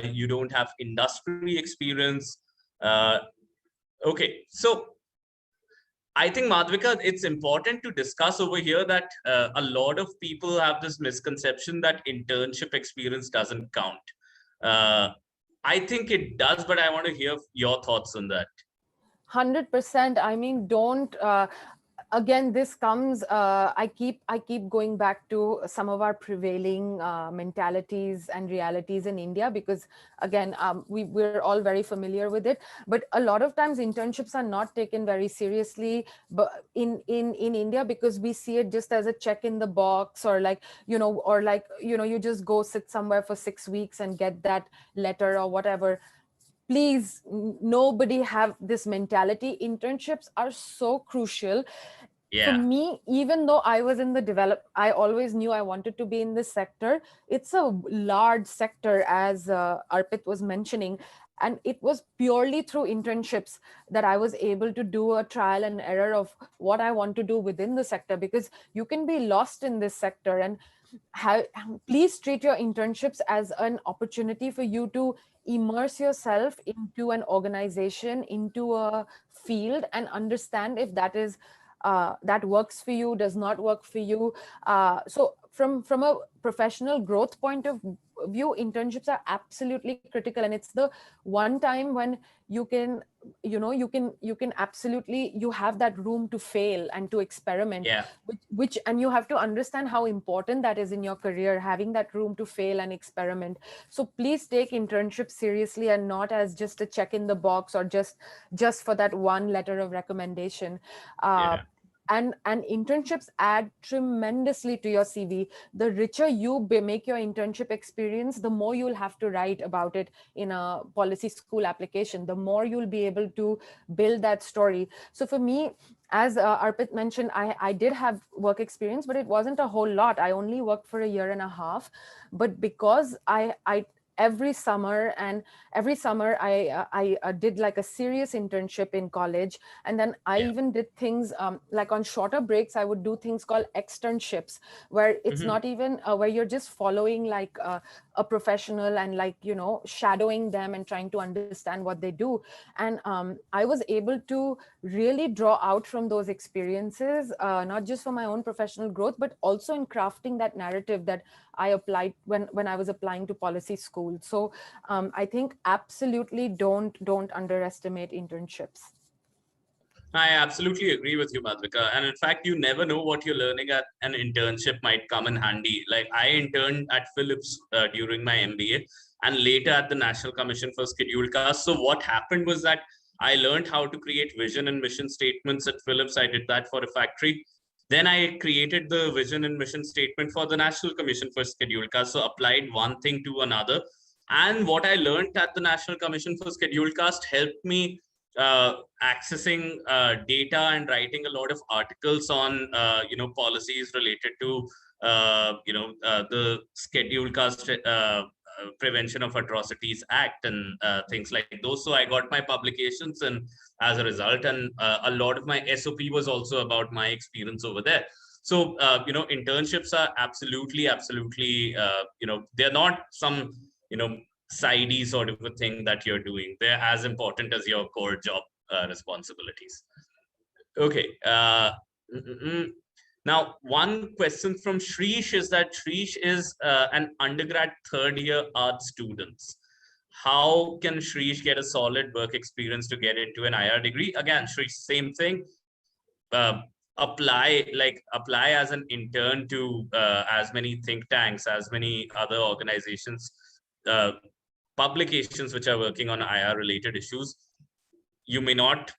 You don't have industry experience. Okay, so I think, Madhvika, it's important to discuss over here that a lot of people have this misconception that internship experience doesn't count. I think it does, but I want to hear your thoughts on that. 100%. I mean, don't. Again, this comes. I keep going back to some of our prevailing mentalities and realities in India, because again, we're all very familiar with it. But a lot of times, internships are not taken very seriously, but in India, because we see it just as a check in the box, or you just go sit somewhere for 6 weeks and get that letter or whatever. Please, nobody have this mentality. Internships are so crucial. For me, even though I was in the I always knew I wanted to be in this sector. It's a large sector, as Arpit was mentioning. And it was purely through internships that I was able to do a trial and error of what I want to do within the sector, because you can be lost in this sector. And please treat your internships as an opportunity for you to immerse yourself into an organization, into a field, and understand if that is that works for you, does not work for you. So from a professional growth point of view, internships are absolutely critical. And it's the one time when you can absolutely, you have that room to fail and to experiment. Which and you have to understand how important that is in your career, having that room to fail and experiment. So please take internships seriously, and not as just a check in the box, or just for that one letter of recommendation. And internships add tremendously to your CV. The richer you make your internship experience, the more you'll have to write about it in a policy school application, the more you'll be able to build that story. So for me, as Arpit mentioned, I did have work experience, but it wasn't a whole lot. I only worked for a year and a half. But because every summer, and every summer I did like a serious internship in college, and then I Yeah. even did things like on shorter breaks I would do things called externships, where it's Mhm. not even where you're just following like a professional and like, you know, shadowing them and trying to understand what they do. And I was able to really draw out from those experiences, not just for my own professional growth, but also in crafting that narrative that I applied when I was applying to policy school. So I think absolutely don't underestimate internships. I absolutely agree with you, Madhvika. And in fact, you never know what you're learning at an internship might come in handy. Like I interned at Philips during my MBA and later at the National Commission for Scheduled Castes. So what happened was that I learned how to create vision and mission statements at Philips. I did that for a factory. Then I created the vision and mission statement for the National Commission for Scheduled Castes. So applied one thing to another. And what I learned at the National Commission for Scheduled Caste helped me accessing data and writing a lot of articles on policies related to the Scheduled Caste Prevention of Atrocities Act and things like those. So I got my publications and as a result, and a lot of my SOP was also about my experience over there. So internships are absolutely they're not some sidey sort of a thing that you're doing. They're as important as your core job responsibilities. Okay. Mm, mm, mm. Now, one question from Shrish is that Shrish is an undergrad third year art student. How can Shrish get a solid work experience to get into an IR degree? Again, Shrish, same thing. Uh, apply as an intern to as many think tanks, as many other organizations, uh, publications which are working on IR related issues. You may not,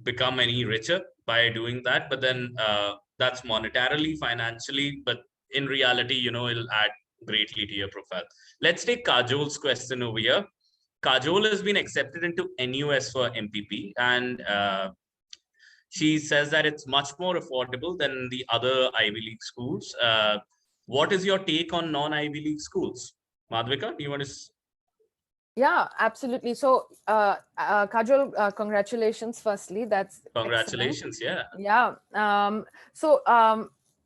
become any richer by doing that, but then that's monetarily, financially, but in reality, it'll add greatly to your profile. Let's take Kajol's question over here. Kajol has been accepted into NUS for MPP, and she says that it's much more affordable than the other Ivy League schools. What is your take on non-Ivy League schools? Madhvika, do you want to Yeah, absolutely. So, Kajol, congratulations. Firstly, that's excellent. Congratulations. Yeah. Yeah.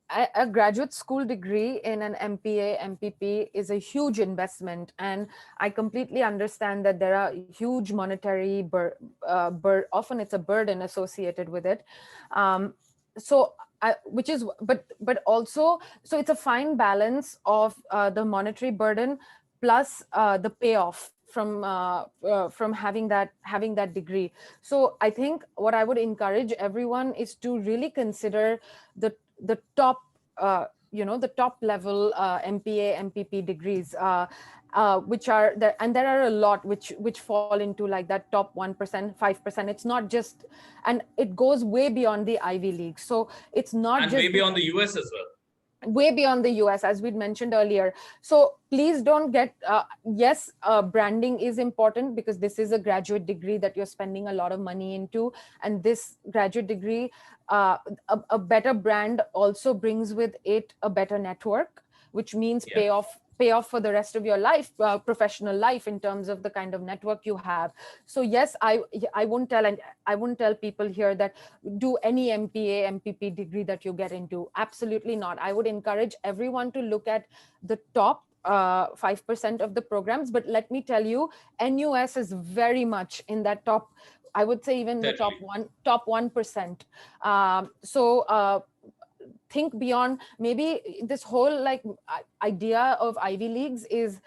A graduate school degree in an MPA, MPP is a huge investment, and I completely understand that there are huge monetary often it's a burden associated with it. So. Which is, but also, so it's a fine balance of the monetary burden plus the payoff from having that degree. So I think what I would encourage everyone is to really consider the top the top level MPA MPP degrees, which are there, and there are a lot which fall into like that top 1%, 5%. It's not just, and it goes way beyond the Ivy League. So it's not And way just the beyond the US as well. way beyond the US, as we'd mentioned earlier. So please don't get, yes, branding is important because this is a graduate degree that you're spending a lot of money into. And this graduate degree, a better brand also brings with it a better network, which means Yeah. pay off for the rest of your life, professional life, in terms of the kind of network you have. So yes, I won't tell people here that do any MPA MPP degree that you get into. Absolutely not. I would encourage everyone to look at the top 5% of the programs. But let me tell you, NUS is very much in that top, I would say even the Certainly. top 1%. So think beyond. Maybe this whole like idea of Ivy Leagues is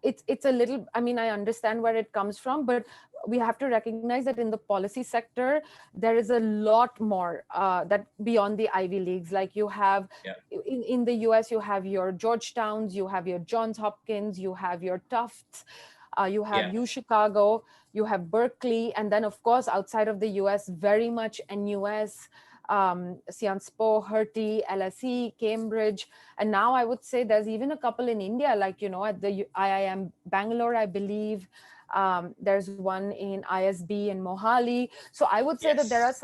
it's a little, I mean, I understand where it comes from, but we have to recognize that in the policy sector there is a lot more that beyond the Ivy Leagues. Like you have Yeah. in the US, you have your Georgetowns, you have your Johns Hopkins, you have your Tufts, you have Yeah. U Chicago, you have Berkeley, and then of course outside of the US, very much NUS, Sciences Po, Hertie, LSE, Cambridge, and now I would say there's even a couple in India, like at the IIM Bangalore, I believe. There's one in ISB in Mohali. So I would say that there are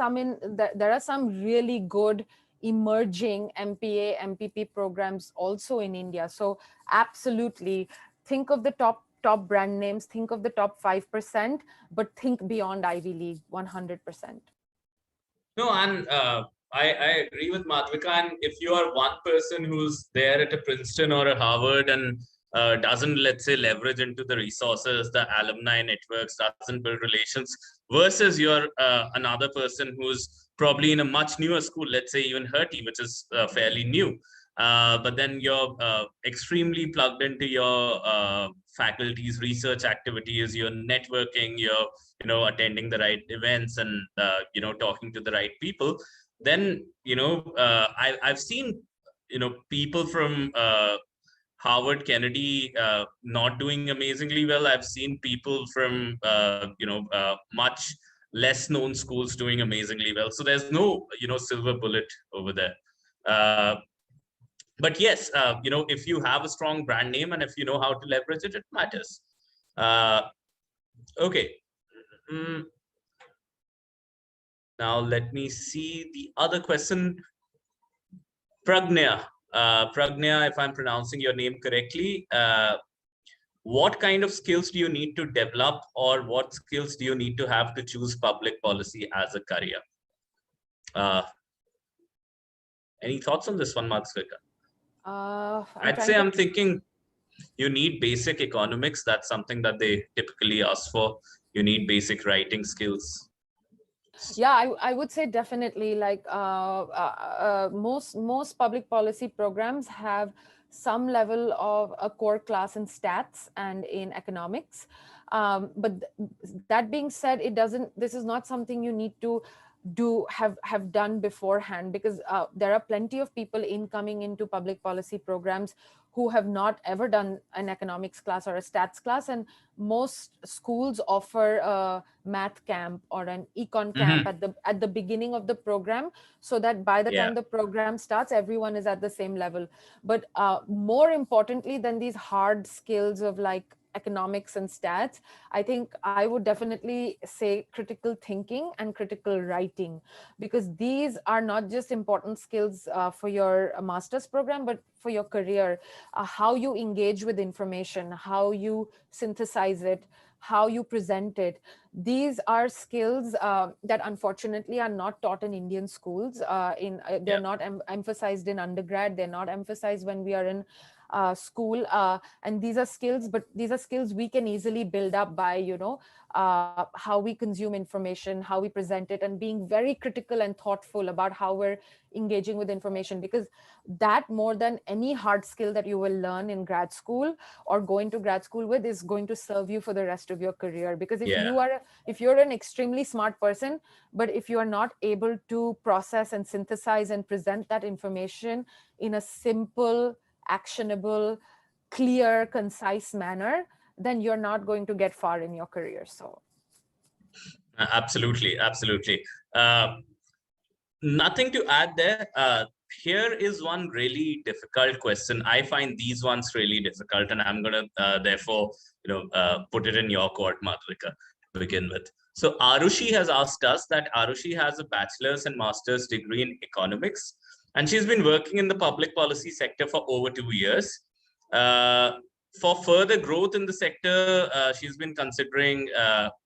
Yes. some really good emerging MPA MPP programs also in India. So absolutely, think of the top brand names, think of the top 5%, but think beyond Ivy League 100%. No, and I agree with Madhvika. And if you are one person who's there at a Princeton or a Harvard and doesn't, let's say, leverage into the resources, the alumni networks, doesn't build relations, versus you're another person who's probably in a much newer school, let's say even Hertie, which is fairly new. But then you're extremely plugged into your faculty's research activities, you're networking, you're attending the right events and talking to the right people. Then I've seen people from Harvard, Kennedy not doing amazingly well. I've seen people from much less known schools doing amazingly well. So there's no silver bullet over there. But yes, if you have a strong brand name and if you know how to leverage it, it matters. Okay. Mm. Now let me see the other question. Pragnya, Pragnya, if I'm pronouncing your name correctly, what kind of skills do you need to develop, or what skills do you need to have to choose public policy as a career? Any thoughts on this one, Madhvika? I'd say I'm thinking you need basic economics. That's something that they typically ask for. You need basic writing skills. Yeah, I would say definitely, like most public policy programs have some level of a core class in stats and in economics. But that being said, this is not something you need to have done beforehand, because there are plenty of people incoming into public policy programs who have not ever done an economics class or a stats class, and most schools offer a math camp or an econ camp at the beginning of the program, so that by the time the program starts, everyone is at the same level. But more importantly than these hard skills of like economics and stats, I think I would definitely say critical thinking and critical writing, because these are not just important skills for your master's program, but for your career. How you engage with information, how you synthesize it, how you present it. These are skills that unfortunately are not taught in Indian schools. They're not emphasized in undergrad. They're not emphasized when we are in school, and these are skills, but these are skills we can easily build up by how we consume information, how we present it, and being very critical and thoughtful about how we're engaging with information, because that, more than any hard skill that you will learn in grad school or go into grad school with, is going to serve you for the rest of your career. Because if you're an extremely smart person, but if you are not able to process and synthesize and present that information in a simple, actionable, clear, concise manner, then you're not going to get far in your career. So absolutely. Nothing to add there. Here is one really difficult question. I find these ones really difficult, and I'm gonna therefore put it in your court, Madhvika, to begin with. So Arushi has asked us that Arushi has a bachelor's and master's degree in economics, and she's been working in the public policy sector for over 2 years. For further growth in the sector, she's been considering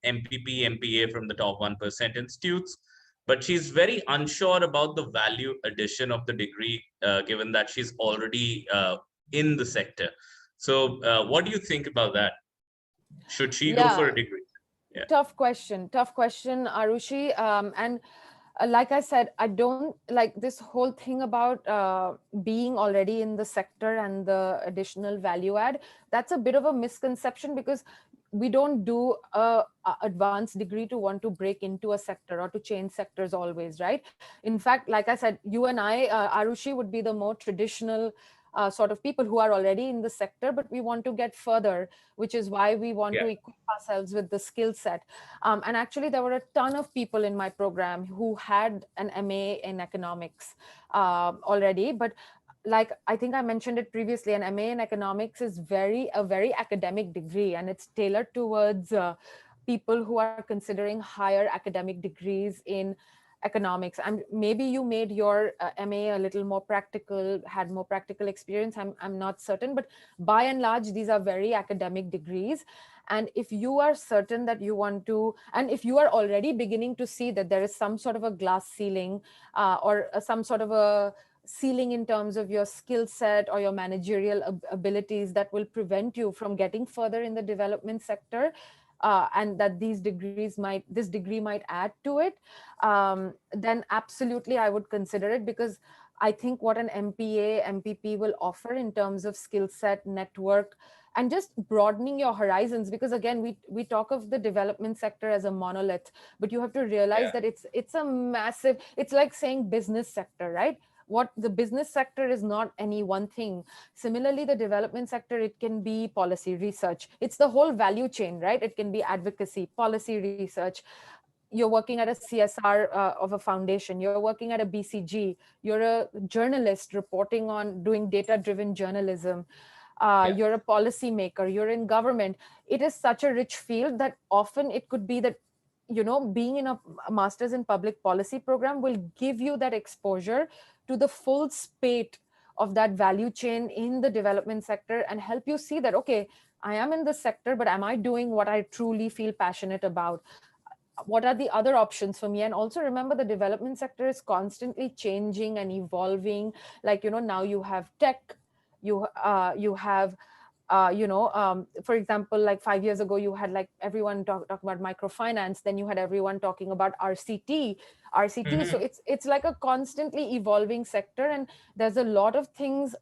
MPP, MPA from the top 1% institutes, but she's very unsure about the value addition of the degree, given that she's already in the sector. So what do you think about that? Should she go for a degree? Tough question, Arushi. And like I said, I don't like this whole thing about being already in the sector and the additional value add. That's a bit of a misconception, because we don't do a advanced degree to want to break into a sector or to change sectors always, right? In fact, like I said, you and I, Arushi, would be the more traditional sort of people who are already in the sector, but we want to get further, which is why we want to equip ourselves with the skill set. And actually, there were a ton of people in my program who had an MA in economics already, but like I think I mentioned it previously, an MA in economics is a very academic degree, and it's tailored towards people who are considering higher academic degrees in economics, and maybe you made your MA a little more practical, had more practical experience. I'm not certain, but by and large, these are very academic degrees. And if you are certain that you want to, and if you are already beginning to see that there is some sort of a glass ceiling, or some sort of a ceiling in terms of your skill set or your managerial abilities that will prevent you from getting further in the development sector, and that this degree might add to it, then absolutely I would consider it, because I think what an MPA, MPP will offer in terms of skill set, network, and just broadening your horizons. Because again, we talk of the development sector as a monolith, but you have to realize that it's a massive, it's like saying business sector, right? What the business sector is not any one thing. Similarly, the development sector, it can be policy research, it's the whole value chain, right? It can be advocacy, policy research. You're working at a CSR of a foundation, you're working at a BCG, you're a journalist reporting on doing data driven journalism, you're a policy maker, you're in government. It is such a rich field that often it could be that, being in a master's in public policy program will give you that exposure to the full spate of that value chain in the development sector, and help you see that, okay, I am in this sector, but am I doing what I truly feel passionate about? What are the other options for me? And also remember, the development sector is constantly changing and evolving. Like, now you have tech, you have for example, like 5 years ago, you had like everyone talk about microfinance, then you had everyone talking about RCT. So it's like a constantly evolving sector, and there's a lot of things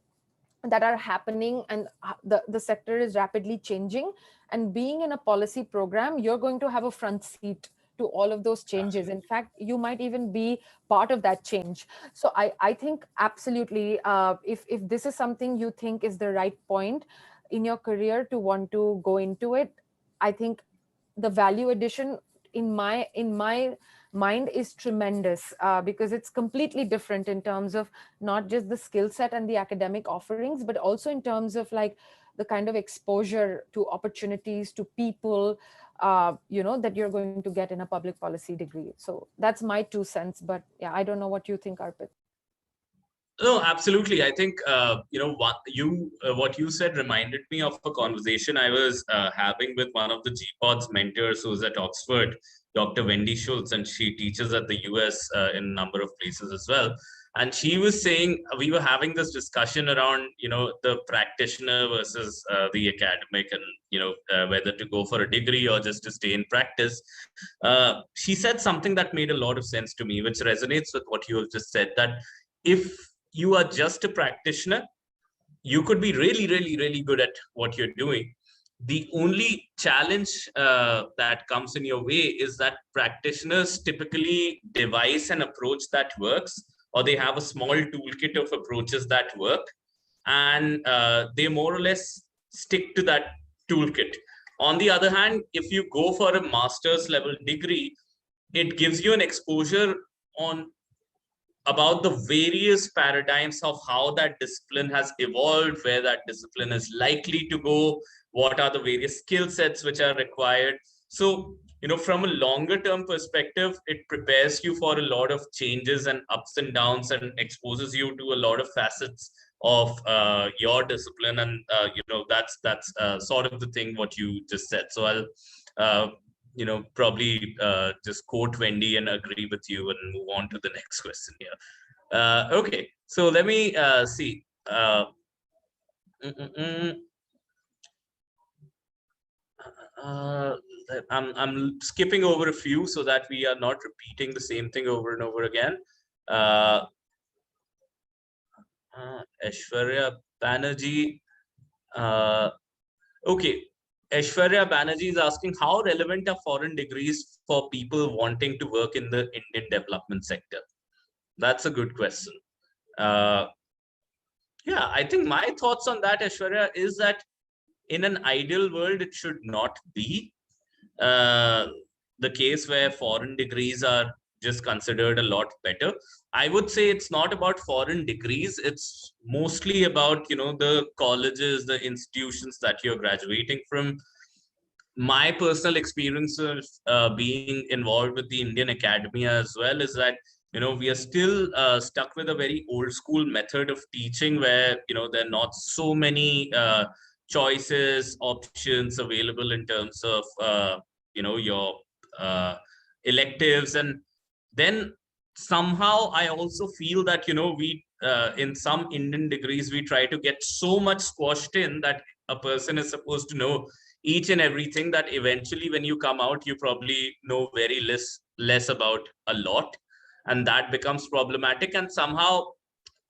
that are happening, and the sector is rapidly changing. And being in a policy program, you're going to have a front seat to all of those changes. In fact, you might even be part of that change. So I think absolutely, if this is something you think is the right point in your career to want to go into it, I think the value addition in my mind is tremendous, because it's completely different in terms of not just the skill set and the academic offerings, but also in terms of like the kind of exposure to opportunities, to people, that you're going to get in a public policy degree. So that's my 2 cents. But yeah, I don't know what you think, Arpit. No, absolutely. I think what you said reminded me of a conversation I was having with one of the GPod's mentors who's at Oxford, Dr. Wendy Schultz, and she teaches at the US in a number of places as well. And she was saying, we were having this discussion around the practitioner versus the academic, and whether to go for a degree or just to stay in practice. She said something that made a lot of sense to me, which resonates with what you have just said, that if you are just a practitioner, you could be really, really, really good at what you're doing. The only challenge that comes in your way is that practitioners typically devise an approach that works, or they have a small toolkit of approaches that work, and they more or less stick to that toolkit. On the other hand, if you go for a master's level degree, it gives you an exposure on about the various paradigms of how that discipline has evolved, where that discipline is likely to go, what are the various skill sets which are required. So, from a longer term perspective, it prepares you for a lot of changes and ups and downs, and exposes you to a lot of facets of your discipline. And, that's sort of the thing what you just said. So I'll probably just quote Wendy and agree with you and move on to the next question here. Okay, so let me see. I'm skipping over a few so that we are not repeating the same thing over and over again. Aishwarya Banerjee. Okay. Aishwarya Banerjee is asking, how relevant are foreign degrees for people wanting to work in the Indian development sector? That's a good question. Yeah, I think my thoughts on that, Aishwarya, is that in an ideal world, it should not be the case where foreign degrees are just considered a lot better. I would say it's not about foreign degrees. It's mostly about, the colleges, the institutions that you're graduating from. my personal experience of being involved with the Indian academia as well is that, we are still stuck with a very old school method of teaching where, there are not so many choices, options available in terms of, your uh, electives. And then somehow I also feel that, we, in some Indian degrees, we try to get so much squashed in that a person is supposed to know each and everything, that eventually when you come out you probably know very less about a lot, and that becomes problematic. And somehow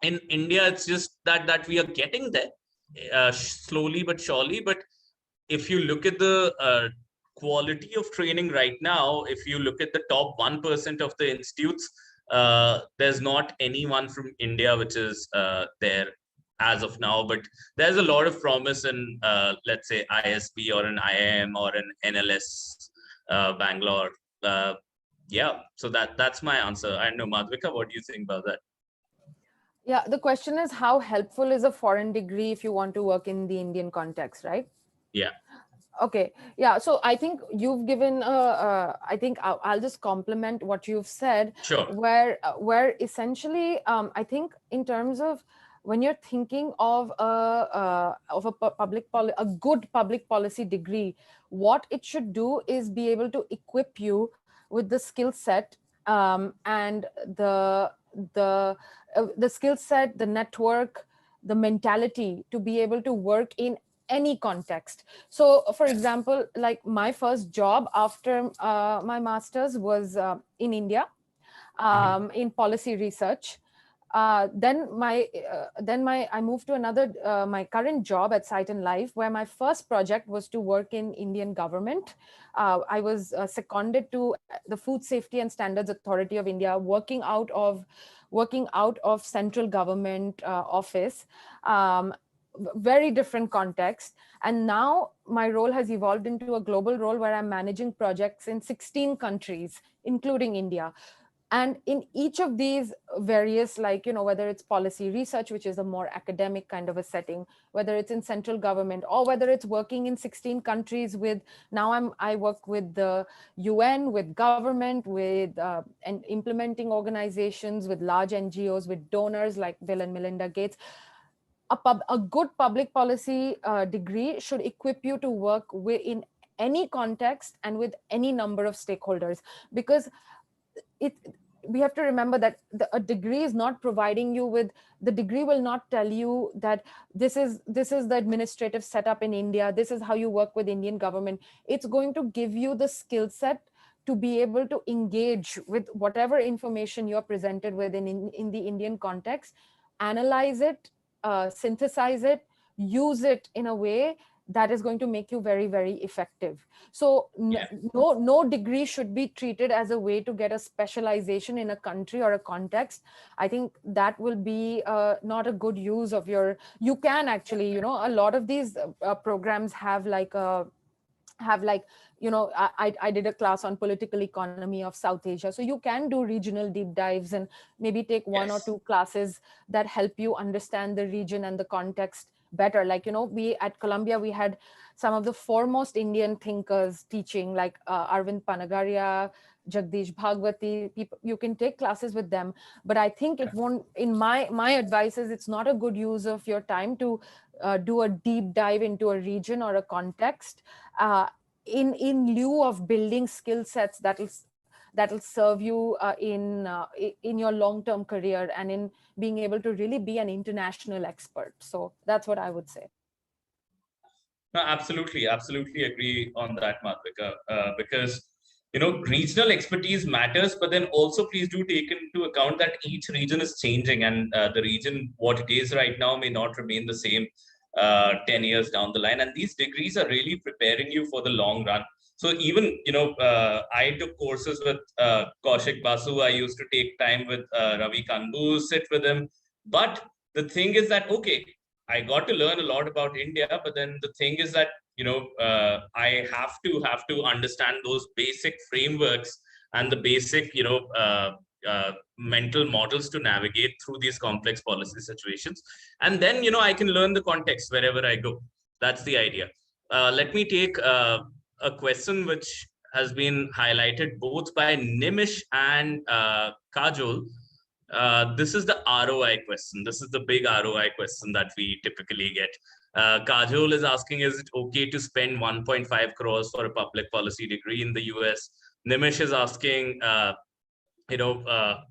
in India it's just that we are getting there, slowly but surely. But if you look at the quality of training right now, if you look at the top 1% of the institutes, there's not anyone from India which is there as of now. But there's a lot of promise in, let's say, ISB or an IIM or an NLS, Bangalore. Yeah, so that's my answer. I know, Madhvika, what do you think about that? Yeah, the question is how helpful is a foreign degree if you want to work in the Indian context, right? Yeah, Okay, yeah. So I think you've given. I think I'll just complement what you've said, sure. where essentially, I think in terms of when you're thinking of a a good public policy degree, what it should do is be able to equip you with the skill set, and the skill set, the network, the mentality to be able to work in any context. So for example, like my first job after my master's was in India, Mhm. in policy research. Then I moved to another my current job at Site and Life, where my first project was to work in Indian government. I was seconded to the Food Safety and Standards Authority of India, working out of central government office. um, Very different context. And now my role has evolved into a global role where I'm managing projects in 16 countries, including India. And in each of these various, like, whether it's policy research, which is a more academic kind of a setting, whether it's in central government, or whether it's working in 16 countries with, now I work with the UN, with government, with and implementing organizations, with large NGOs, with donors like Bill and Melinda Gates. A good public policy degree should equip you to work in any context and with any number of stakeholders. Because it we have to remember that a degree is not providing you with, the degree will not tell you that this is the administrative setup in India, this is how you work with Indian government. It's going to give you the skill set to be able to engage with whatever information you're presented with in the Indian context, analyze it, synthesize it, use it in a way that is going to make you very, very effective. So Yeah. no degree should be treated as a way to get a specialization in a country or a context. I think that will be not a good use of your. You can actually, a lot of these programs have like, I did a class on political economy of South Asia, so you can do regional deep dives and maybe take one or Yes. two classes that help you understand the region and the context better. Like, we at Columbia, we had some of the foremost Indian thinkers teaching, like Arvind Panagaria, Jagdish Bhagwati. People, you can take classes with them, but I think it won't. In my advice is, it's not a good use of your time to do a deep dive into a region or a context, uh, in lieu of building skill sets that'll serve you in your long term career, and in being able to really be an international expert. So that's what I would say. No, absolutely, absolutely agree on that, Madhvika. Because regional expertise matters, but then also please do take into account that each region is changing, and the region what it is right now may not remain the same 10 years down the line. And these degrees are really preparing you for the long run. So even I took courses with Kaushik Basu. I used to take time with Ravi Kanbu, sit with him. But the thing is that, okay, I got to learn a lot about India, but then the thing is that I have to understand those basic frameworks and the basic mental models to navigate through these complex policy situations, and then I can learn the context wherever I go. That's the idea. Let me take a question which has been highlighted both by Nimish and Kajol. This is the ROI question. This is the big ROI question that we typically get. Kajol is asking, is it okay to spend 1.5 crores for a public policy degree in the US? Nimish is asking, you know,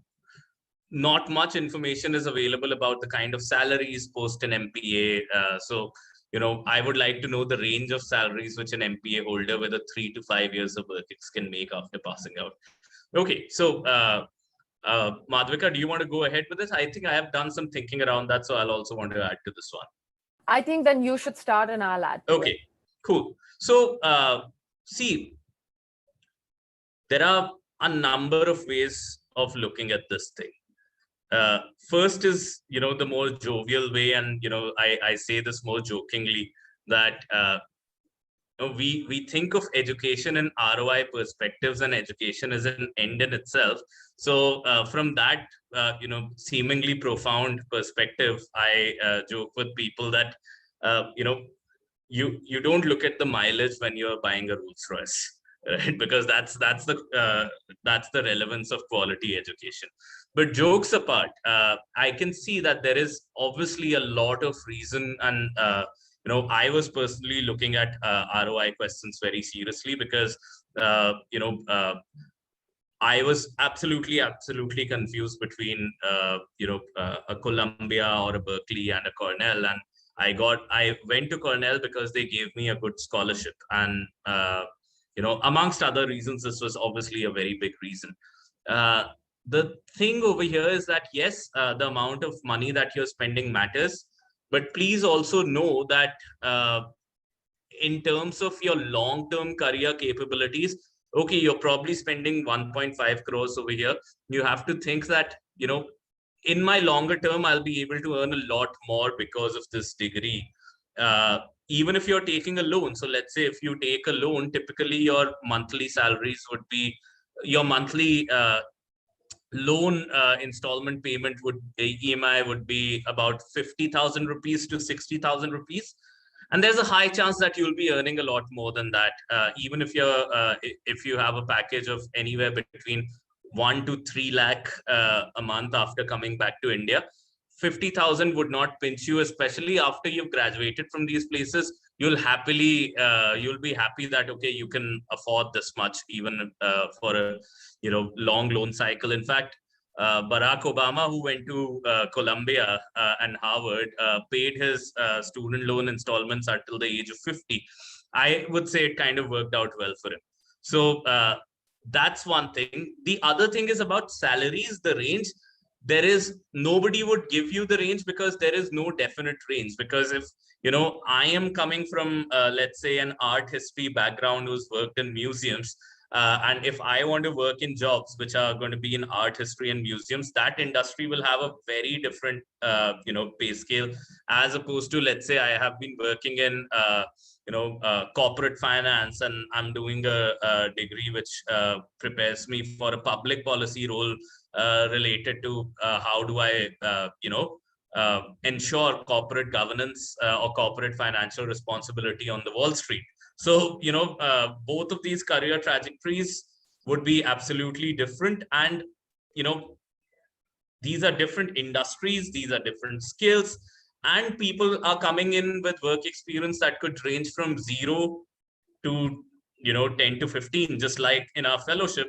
not much information is available about the kind of salaries post an MPA. I would like to know the range of salaries which an MPA holder with a 3 to 5 years of work can make after passing out. Okay, so Madhvika, do you want to go ahead with this? I think I have done some thinking around that, so I'll also want to add to this one. I think then you should start and I'll add to it. Okay, cool. So see, there are a number of ways of looking at this thing. First is, the more jovial way, and I say this more jokingly, that we think of education in ROI perspectives, and education is an end in itself. So from that seemingly profound perspective, I joke with people that you don't look at the mileage when you're buying a Rolls Royce. Right? Because that's the relevance of quality education. But jokes apart, I can see that there is obviously a lot of reason, and I was personally looking at ROI questions very seriously because I was absolutely confused between a Columbia or a Berkeley and a Cornell, and I went to Cornell because they gave me a good scholarship, and amongst other reasons, this was obviously a very big reason. The thing over here is that, yes, the amount of money that you're spending matters, but please also know that in terms of your long-term career capabilities, okay, you're probably spending 1.5 crores over here. You have to think that, in my longer term, I'll be able to earn a lot more because of this degree. Even if you're taking a loan. So let's say if you take a loan, typically your monthly salaries would be, your monthly loan installment payment EMI would be about 50,000 rupees to 60,000 rupees. And there's a high chance that you'll be earning a lot more than that, even if you have a package of anywhere between 1 to 3 lakh a month after coming back to India. 50,000 would not pinch you, especially after you've graduated from these places. You'll be happy that, okay, you can afford this much, even for a long loan cycle. In fact, Barack Obama, who went to Columbia and Harvard, paid his student loan installments until the age of 50. I would say it kind of worked out well for him. So that's one thing. The other thing is about salaries, the range. Nobody would give you the range because there is no definite range. Because if, I am coming from, let's say, an art history background who's worked in museums, and if I want to work in jobs which are going to be in art history and museums, that industry will have a very different, pay scale, as opposed to, let's say, I have been working in, corporate finance, and I'm doing a degree which prepares me for a public policy role related to how do I, ensure corporate governance or corporate financial responsibility on the Wall Street. So, both of these career trajectories would be absolutely different. And, these are different industries, these are different skills, and people are coming in with work experience that could range from 0 to, 10 to 15, just like in our fellowship.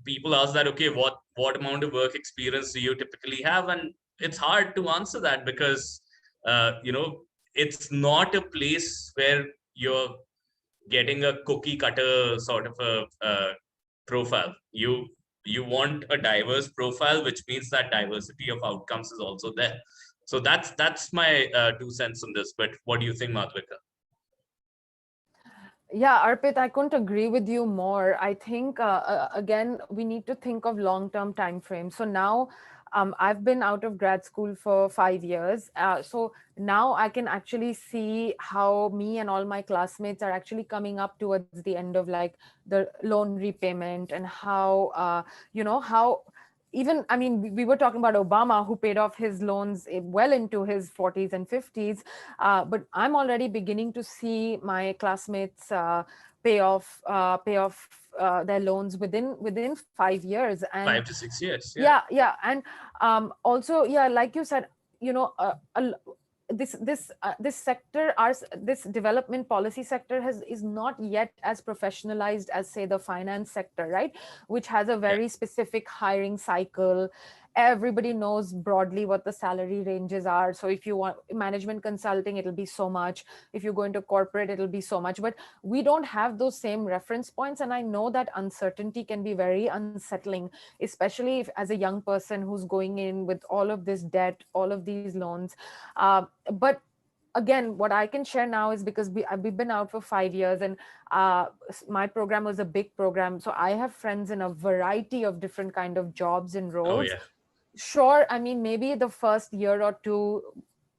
People ask that, okay, what amount of work experience do you typically have? And it's hard to answer that because, it's not a place where you're getting a cookie cutter sort of a profile. You want a diverse profile, which means that diversity of outcomes is also there. So that's my 2 cents on this. But what do you think, Madhvika? Yeah, Arpit, I couldn't agree with you more. I think, again, we need to think of long-term time frames. So now I've been out of grad school for 5 years. So now I can actually see how me and all my classmates are actually coming up towards the end of like the loan repayment, and how, how even, I mean, we were talking about Obama, who paid off his loans well into his 40s and 50s. But I'm already beginning to see my classmates pay off their loans within 5 years. And 5 to 6 years. Yeah. yeah. And also, yeah, like you said, you know, this sector, this development policy sector is not yet as professionalized as, say, the finance sector, right? Which has a Yeah. very specific hiring cycle. Everybody knows broadly what the salary ranges are. So if you want management consulting, it'll be so much. If you go into corporate, it'll be so much. But we don't have those same reference points, and I know that uncertainty can be very unsettling, especially if, as a young person who's going in with all of this debt, all of these loans. But again, what I can share now is, because we've been out for 5 years, and my program was a big program, so I have friends in a variety of different kind of jobs and Oh roles. yeah. Sure, I mean, maybe the first year or two,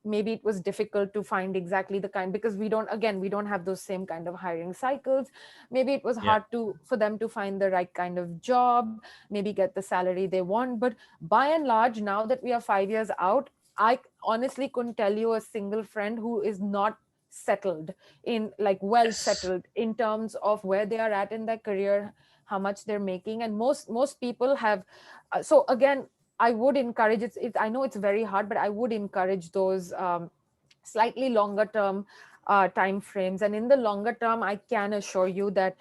maybe it was difficult to find exactly the kind, because we don't have those same kind of hiring cycles. Maybe it was Yeah. hard to for them to find the right kind of job, maybe get the salary they want. But by and large, now that we are 5 years out, I honestly couldn't tell you a single friend who is not settled, in like well Yes. settled in terms of where they are at in their career, how much they're making. And most people have so again, I would encourage I know it's very hard, but I would encourage those slightly longer term time frames. And in the longer term, I can assure you that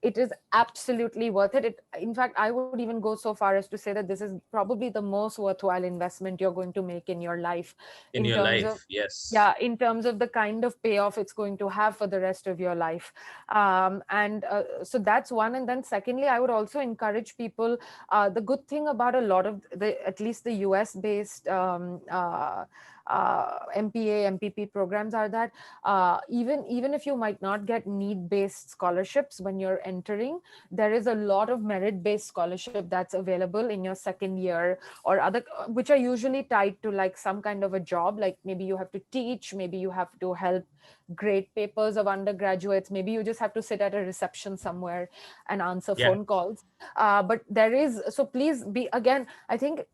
it is absolutely worth it. In fact, I would even go so far as to say that this is probably the most worthwhile investment you're going to make in your life, In in your terms of, life. Yes. yeah, in terms of the kind of payoff it's going to have for the rest of your life. And so that's one. And then secondly, I would also encourage people, the good thing about a lot of at least the US based MPA, MPP programs are that even if you might not get need based scholarships when you're entering, there is a lot of merit based scholarship that's available in your second year, or other, which are usually tied to like some kind of a job. Like maybe you have to teach, maybe you have to help grade papers of undergraduates, maybe you just have to sit at a reception somewhere and answer Yeah. phone calls. But there is, so please be, again, I think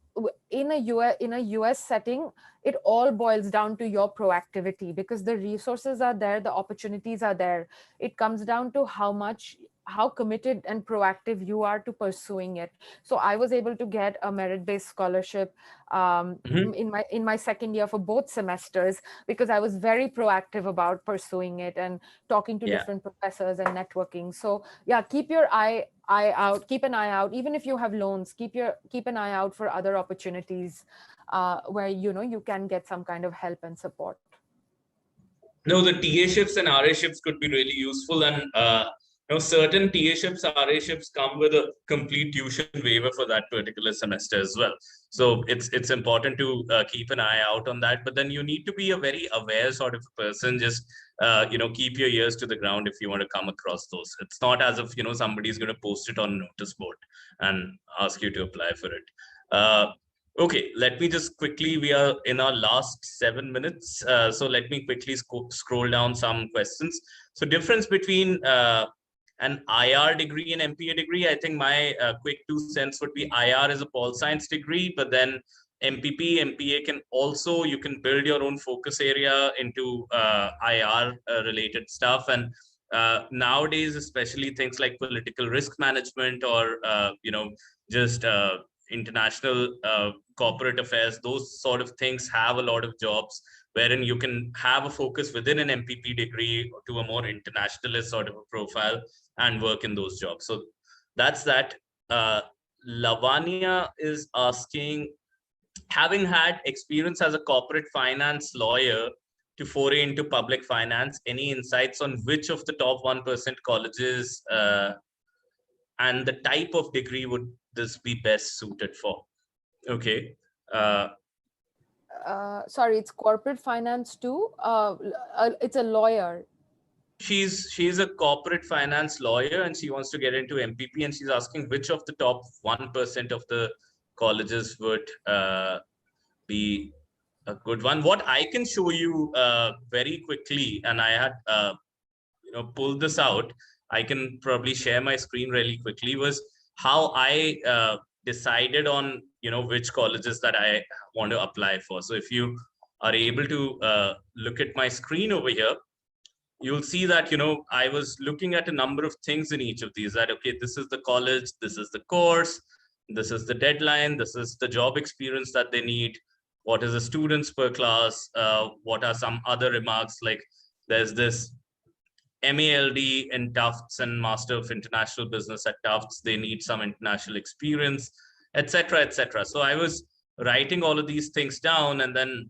in a US setting, it all boils down to your proactivity, because the resources are there, the opportunities are there. It comes down to how committed and proactive you are to pursuing it. So I was able to get a merit based scholarship Mhm. in my second year for both semesters, because I was very proactive about pursuing it and talking to Yeah. different professors and networking. So yeah, keep an eye out. Even if you have loans, keep an eye out for other opportunities where you can get some kind of help and support. No, the TA ships and RA ships could be really useful, and certain TA ships, RA ships come with a complete tuition waiver for that particular semester as well. So it's important to keep an eye out on that. But then you need to be a very aware sort of person. Just keep your ears to the ground if you want to come across those. It's not as if somebody's going to post it on notice board and ask you to apply for it. Okay, let me just quickly, we are in our last 7 minutes. So let me quickly scroll down some questions. So difference between an IR degree and MPA degree, I think my quick 2 cents would be IR is a pol science degree, but then MPP, MPA can also, you can build your own focus area into IR related stuff. And nowadays, especially things like political risk management or, just international corporate affairs, those sort of things have a lot of jobs wherein you can have a focus within an MPP degree to a more internationalist sort of a profile and work in those jobs. So that's that. Uh, Lavanya is asking, having had experience as a corporate finance lawyer to foray into public finance, any insights on which of the top 1% colleges and the type of degree would this be best suited for? Okay. Uh, Sorry, it's corporate finance too. It's a lawyer. she's a corporate finance lawyer and she wants to get into MPP, and she's asking which of the top 1% of the colleges would be a good one. What I can show you very quickly, and I had pulled this out. I can probably share my screen really quickly. Was how I decided on, which colleges that I want to apply for. So if you are able to look at my screen over here, you'll see that, I was looking at a number of things in each of these, that, okay, this is the college, this is the course, this is the deadline, this is the job experience that they need, what is the students per class, what are some other remarks, like there's this MALD in Tufts and Master of International Business at Tufts, they need some international experience, etc., etc. So I was writing all of these things down, and then,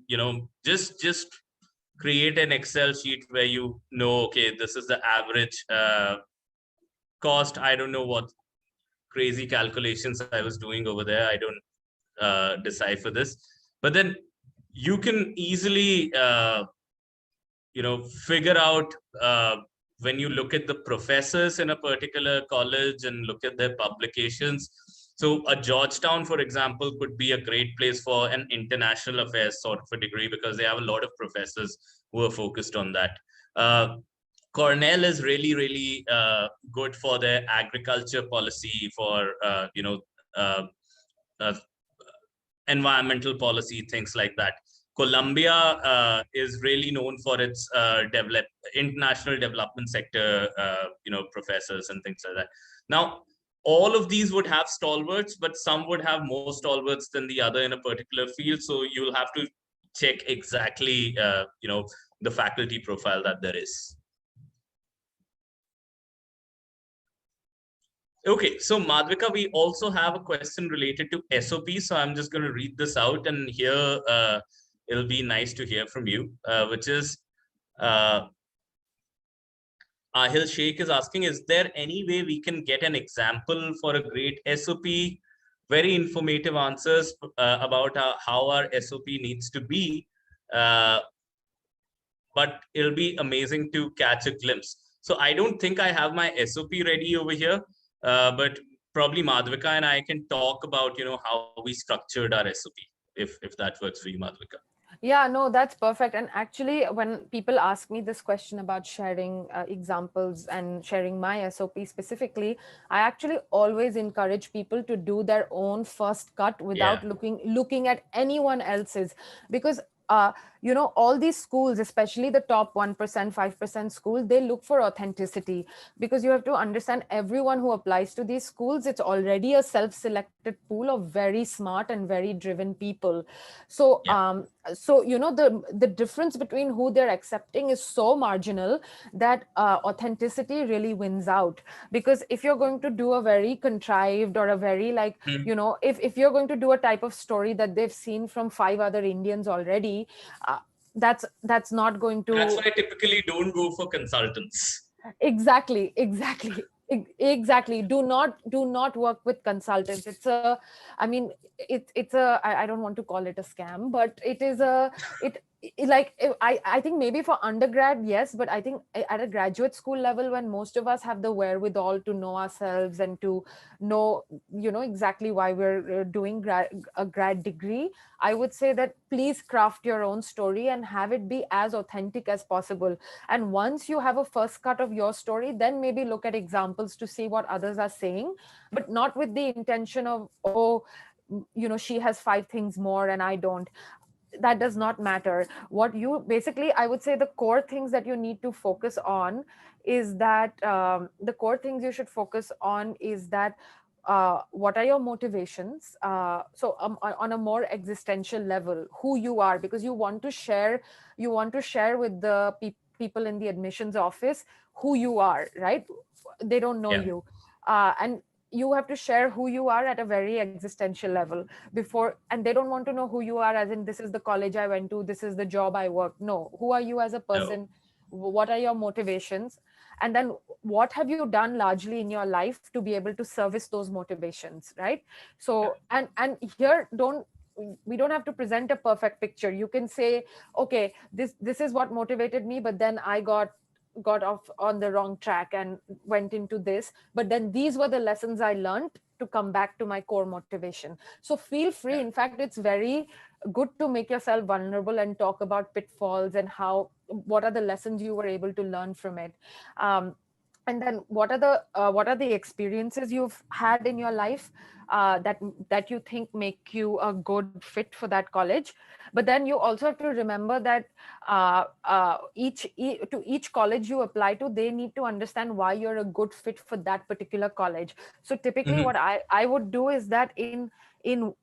just create an Excel sheet where okay, this is the average cost. I don't know what crazy calculations I was doing over there. I don't decipher this, but then you can easily figure out when you look at the professors in a particular college and look at their publications. So a Georgetown, for example, could be a great place for an international affairs sort of a degree, because they have a lot of professors who are focused on that. Cornell is really, really good for their agriculture policy, for uh, uh, environmental policy, things like that. Columbia is really known for its international development sector, professors and things like that. Now, all of these would have stalwarts, but some would have more stalwarts than the other in a particular field. So you'll have to check exactly, the faculty profile that there is. Okay, so Madhvika, we also have a question related to SOP. So I'm just going to read this out, and here it'll be nice to hear from you, which is Ahil Sheikh is asking, is there any way we can get an example for a great SOP? Very informative answers about how our SOP needs to be. But it'll be amazing to catch a glimpse. So I don't think I have my SOP ready over here, but probably Madhvika and I can talk about, how we structured our SOP, if that works for you, Madhvika. Yeah, no, that's perfect. And actually, when people ask me this question about sharing examples and sharing my SOP specifically, I actually always encourage people to do their own first cut without looking at anyone else's, because all these schools, especially the top 1%, 5% schools, they look for authenticity, because you have to understand everyone who applies to these schools, it's already a self-selected pool of very smart and very driven people. So the difference between who they're accepting is so marginal that authenticity really wins out. Because if you're going to do a very contrived or a very if you're going to do a type of story that they've seen from 5 other Indians already, that's not going to. That's why I typically don't go for consultants. Exactly. Do not work with consultants. I don't want to call it a scam, but I think maybe for undergrad, yes, but I think at a graduate school level, when most of us have the wherewithal to know ourselves and to know, exactly why we're doing a grad degree, I would say that please craft your own story and have it be as authentic as possible. And once you have a first cut of your story, then maybe look at examples to see what others are saying, but not with the intention of, she has 5 things more and I don't. That does not matter. What you basically, I would say the core things that you need to focus on is that what are your motivations? On a more existential level, who you are, because you want to share with the people in the admissions office who you are, right? They don't know you, and you have to share who you are at a very existential level before, and they don't want to know who you are as in this is the college I went to, this is the job I work. No, who are you as a person? What are your motivations? And then what have you done largely in your life to be able to service those motivations, right? So and here we don't have to present a perfect picture. You can say, okay, this is what motivated me, but then I got off on the wrong track and went into this, but then these were the lessons I learned to come back to my core motivation. So feel free. In fact, it's very good to make yourself vulnerable and talk about pitfalls and what are the lessons you were able to learn from it. and then what are the experiences you've had in your life that you think make you a good fit for that college. But then you also have to remember that to each college you apply to, they need to understand why you're a good fit for that particular college. So typically Mhm. what I would do is that in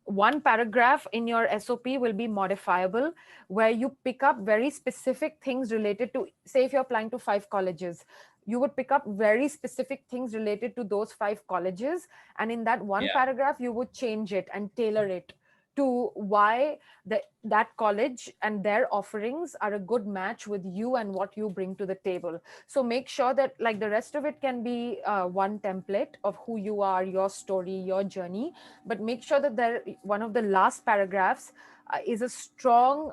one paragraph in your SOP will be modifiable, where you pick up very specific things related to, say if you're applying to 5 colleges, you would pick up very specific things related to those 5 colleges, and in that one Yeah, paragraph you would change it and tailor it to why that college and their offerings are a good match with you and what you bring to the table. So make sure that, like, the rest of it can be one template of who you are, your story, your journey, but make sure that there one of the last paragraphs is a strong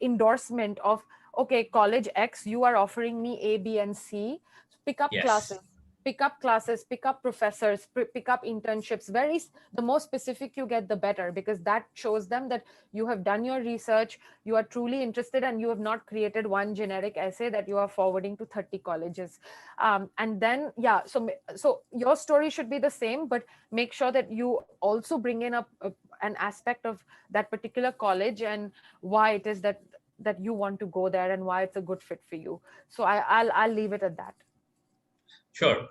endorsement of, okay, college X, you are offering me A, B, and C. Pick up classes, yes, pick up professors, pick up internships. The more specific you get, the better, because that shows them that you have done your research, you are truly interested, and you have not created one generic essay that you are forwarding to 30 colleges. And then, yeah, so your story should be the same, but make sure that you also bring in an aspect of that particular college and why it is that you want to go there and why it's a good fit for you. So I'll leave it at that. sure.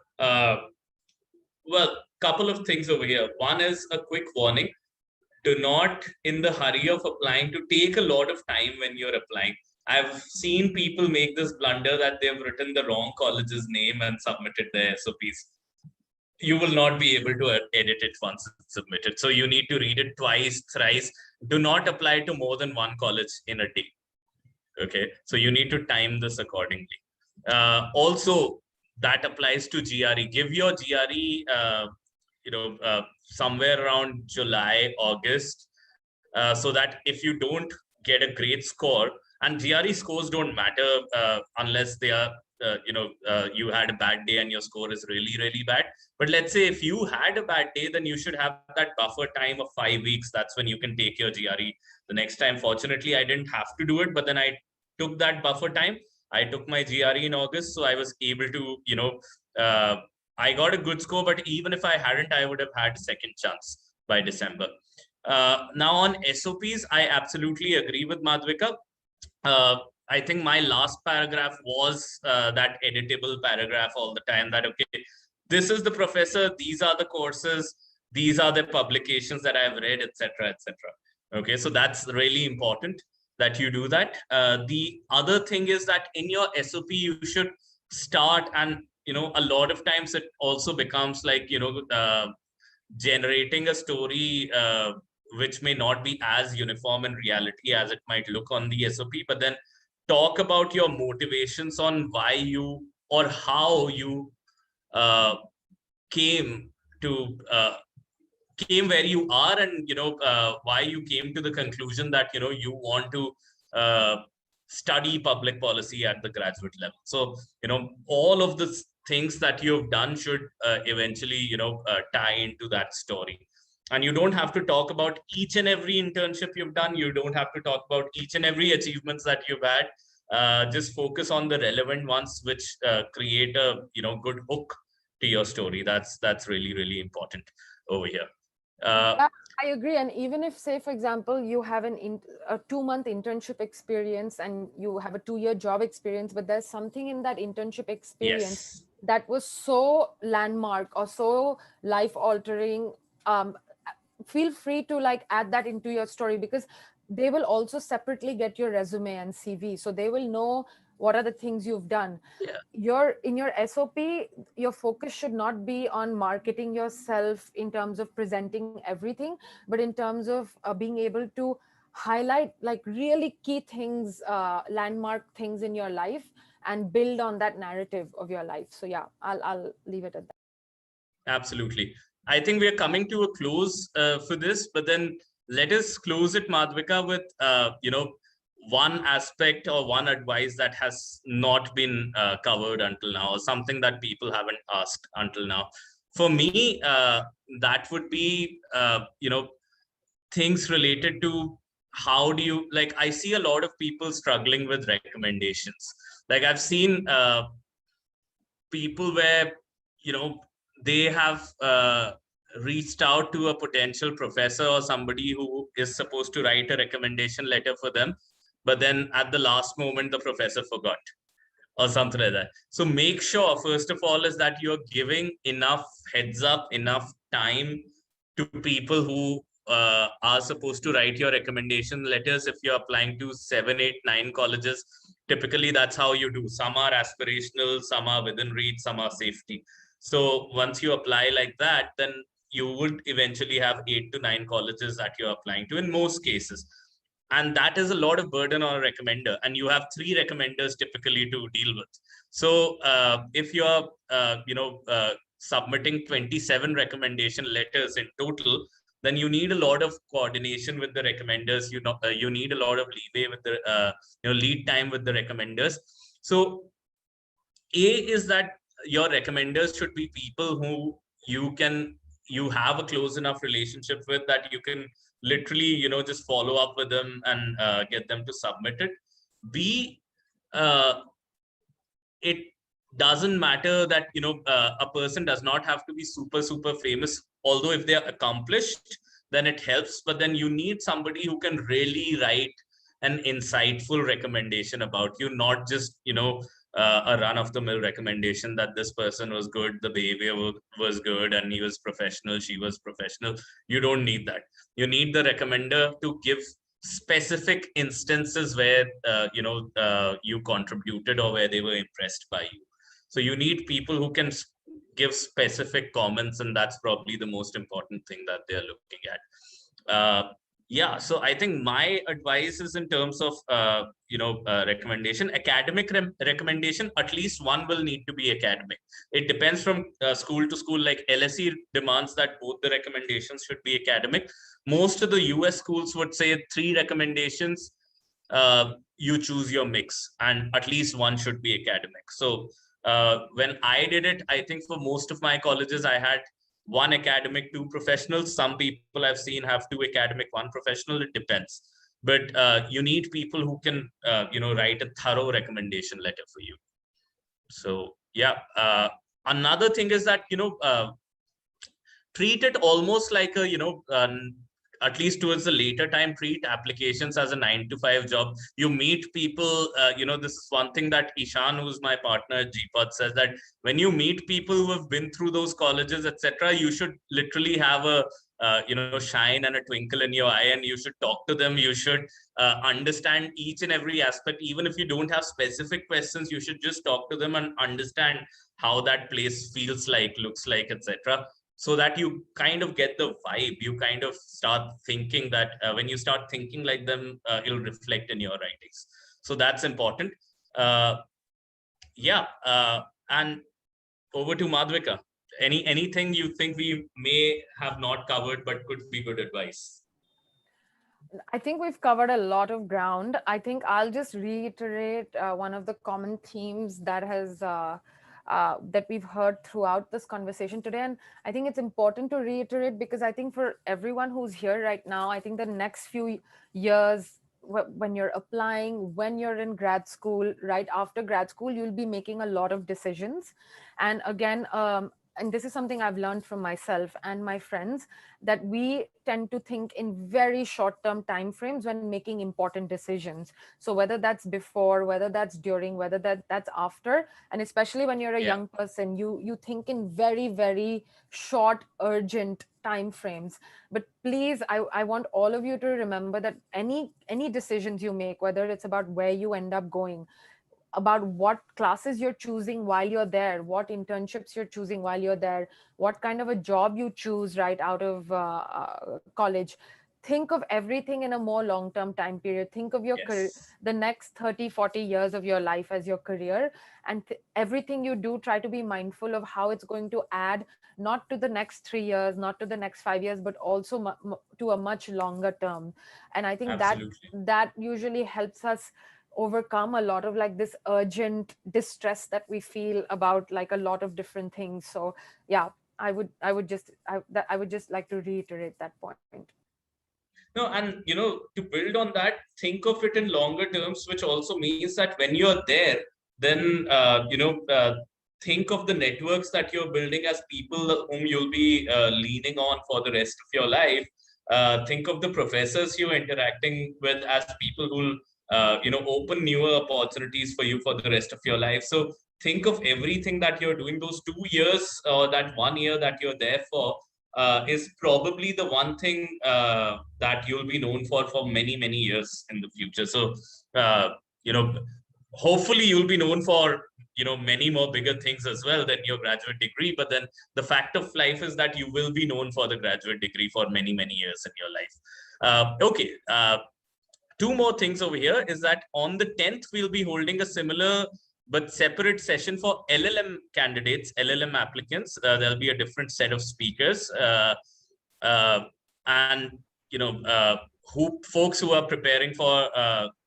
Well, couple of things over here. One is a quick warning. Do not, in the hurry of applying, to take a lot of time when you're applying. I've seen people make this blunder that they've written the wrong college's name and submitted their SOPs. You will not be able to edit it once it's submitted. So you need to read it twice, thrice. Do not apply to more than one college in a day. Okay, so you need to time this accordingly. Also, that applies to GRE. Give your GRE, somewhere around July, August, so that if you don't get a great score, and GRE scores don't matter unless they are, you had a bad day and your score is really, really bad. But let's say if you had a bad day, then you should have that buffer time of 5 weeks. That's when you can take your GRE the next time. Fortunately, I didn't have to do it, but then I took that buffer time. I took my GRE in August, so I was able to, uh, I got a good score, but even if I hadn't, I would have had a second chance by December. Now on SOPs, I absolutely agree with Madhvika. Uh, I think my last paragraph was that editable paragraph all the time, that, okay, this is the professor, these are the courses, these are the publications that I've read, etc., etc. Okay, so that's really important that you do that. The other thing is that in your SOP, you should start, and, a lot of times it also becomes like, generating a story which may not be as uniform in reality as it might look on the SOP, but then talk about your motivations on why you, or how you uh, came to came where you are, and, why you came to the conclusion that, you want to uh, study public policy at the graduate level. So, all of the things that you've done should eventually, tie into that story. And you don't have to talk about each and every internship you've done. You don't have to talk about each and every achievements that you've had. Just focus on the relevant ones, which create a, good hook to your story. That's really, really important over here. Uh, Yeah, I agree. And even if, say, for example, you have a 2-month internship experience and you have a 2-year job experience, but there's something in that internship experience yes. that was so landmark or so life altering, um, feel free to like add that into your story, because they will also separately get your resume and CV. So they will know what are the things you've done. Yeah. In your SOP, your focus should not be on marketing yourself in terms of presenting everything, but in terms of being able to highlight like really key things, landmark things in your life, and build on that narrative of your life. So yeah, I'll leave it at that. Absolutely. I think we are coming to a close for this, but then let us close it, Madhvika, with, one aspect or one advice that has not been covered until now, or something that people haven't asked until now. For me, that would be, things related to, how do you, like, I see a lot of people struggling with recommendations. Like, I've seen people where, they have reached out to a potential professor or somebody who is supposed to write a recommendation letter for them, but then at the last moment the professor forgot or something like that. So make sure, first of all, is that you're giving enough heads up, enough time to people who are supposed to write your recommendation letters. If you're applying to 7, 8, 9 colleges, typically that's how you do. Some are aspirational, some are within reach, some are safety. So once you apply like that, then you would eventually have 8 to 9 colleges that you're applying to in most cases, and that is a lot of burden on a recommender, and you have 3 recommenders typically to deal with. So if you're submitting 27 recommendation letters in total, then you need a lot of coordination with the recommenders. You need a lot of leeway with the lead time with the recommenders. So A is that your recommenders should be people who you have a close enough relationship with that you can literally just follow up with them and get them to submit it. B, uh, it doesn't matter that a person does not have to be super famous, although if they are accomplished, then it helps. But then you need somebody who can really write an insightful recommendation about you, not just a run of the mill recommendation that this person was good, the behavior was good, and he was professional, she was professional. You don't need that. You need the recommender to give specific instances where you contributed or where they were impressed by you. So you need people who can give specific comments, and that's probably the most important thing that they're looking at. Yeah, so I think my advice is in terms of recommendation, academic recommendation. At least one will need to be academic. It depends from school to school. Like LSE demands that both the recommendations should be academic. Most of the US schools would say 3 recommendations. You choose your mix, and at least one should be academic. So when I did it, I think for most of my colleges, I had 1 academic, 2 professionals. Some people I've seen have 2 academic, 1 professional. It depends. But you need people who can, write a thorough recommendation letter for you. So yeah, another thing is that, treat it almost like a, at least towards the later time, treat applications as a 9 to 5 job. You meet people, this is one thing that Ishan, who's my partner at GPod, says, that when you meet people who have been through those colleges, etc., you should literally have a shine and a twinkle in your eye, and you should talk to them. You should understand each and every aspect. Even if you don't have specific questions, you should just talk to them and understand how that place feels like, looks like, etc., so that you kind of get the vibe. You kind of start thinking that when you start thinking like them, it'll reflect in your writings. So that's important. Yeah, and over to Madhvika. Anything you think we may have not covered but could be good advice? I think we've covered a lot of ground. I think I'll just reiterate one of the common themes that we've heard throughout this conversation today. And I think it's important to reiterate because I think for everyone who's here right now, I think the next few years, when you're applying, when you're in grad school, right after grad school, you'll be making a lot of decisions. And again, and this is something I've learned from myself and my friends, that we tend to think in very short-term timeframes when making important decisions. So whether that's before, whether that's during, whether that's after, and especially when you're a young person, you think in very, very short, urgent timeframes. But please, I want all of you to remember that any decisions you make, whether it's about where you end up going, about what classes you're choosing while you're there, what internships you're choosing while you're there, what kind of a job you choose right out of college. Think of everything in a more long-term time period. Think of your career, the next 30, 40 years of your life as your career. And everything you do, try to be mindful of how it's going to add, not to the next 3 years, not to the next 5 years, but also to a much longer term. And I think Absolutely. that usually helps us overcome a lot of like this urgent distress that we feel about like a lot of different things. So yeah, I would just like to reiterate that point. No, and to build on that, think of it in longer terms, which also means that when you're there, then think of the networks that you're building as people whom you'll be leaning on for the rest of your life. Think of the professors you're interacting with as people who'll open newer opportunities for you for the rest of your life. So think of everything that you're doing. Those 2 years or that 1 year that you're there for is probably the one thing that you'll be known for many years in the future. So uh, you know hopefully you'll be known for many more bigger things as well than your graduate degree. But then the fact of life is that you will be known for the graduate degree for many years in your life. Okay. Two more things over here is that on the 10th, we'll be holding a similar but separate session for LLM candidates, LLM applicants. There'll be a different set of speakers. Uh, and, who folks who are preparing for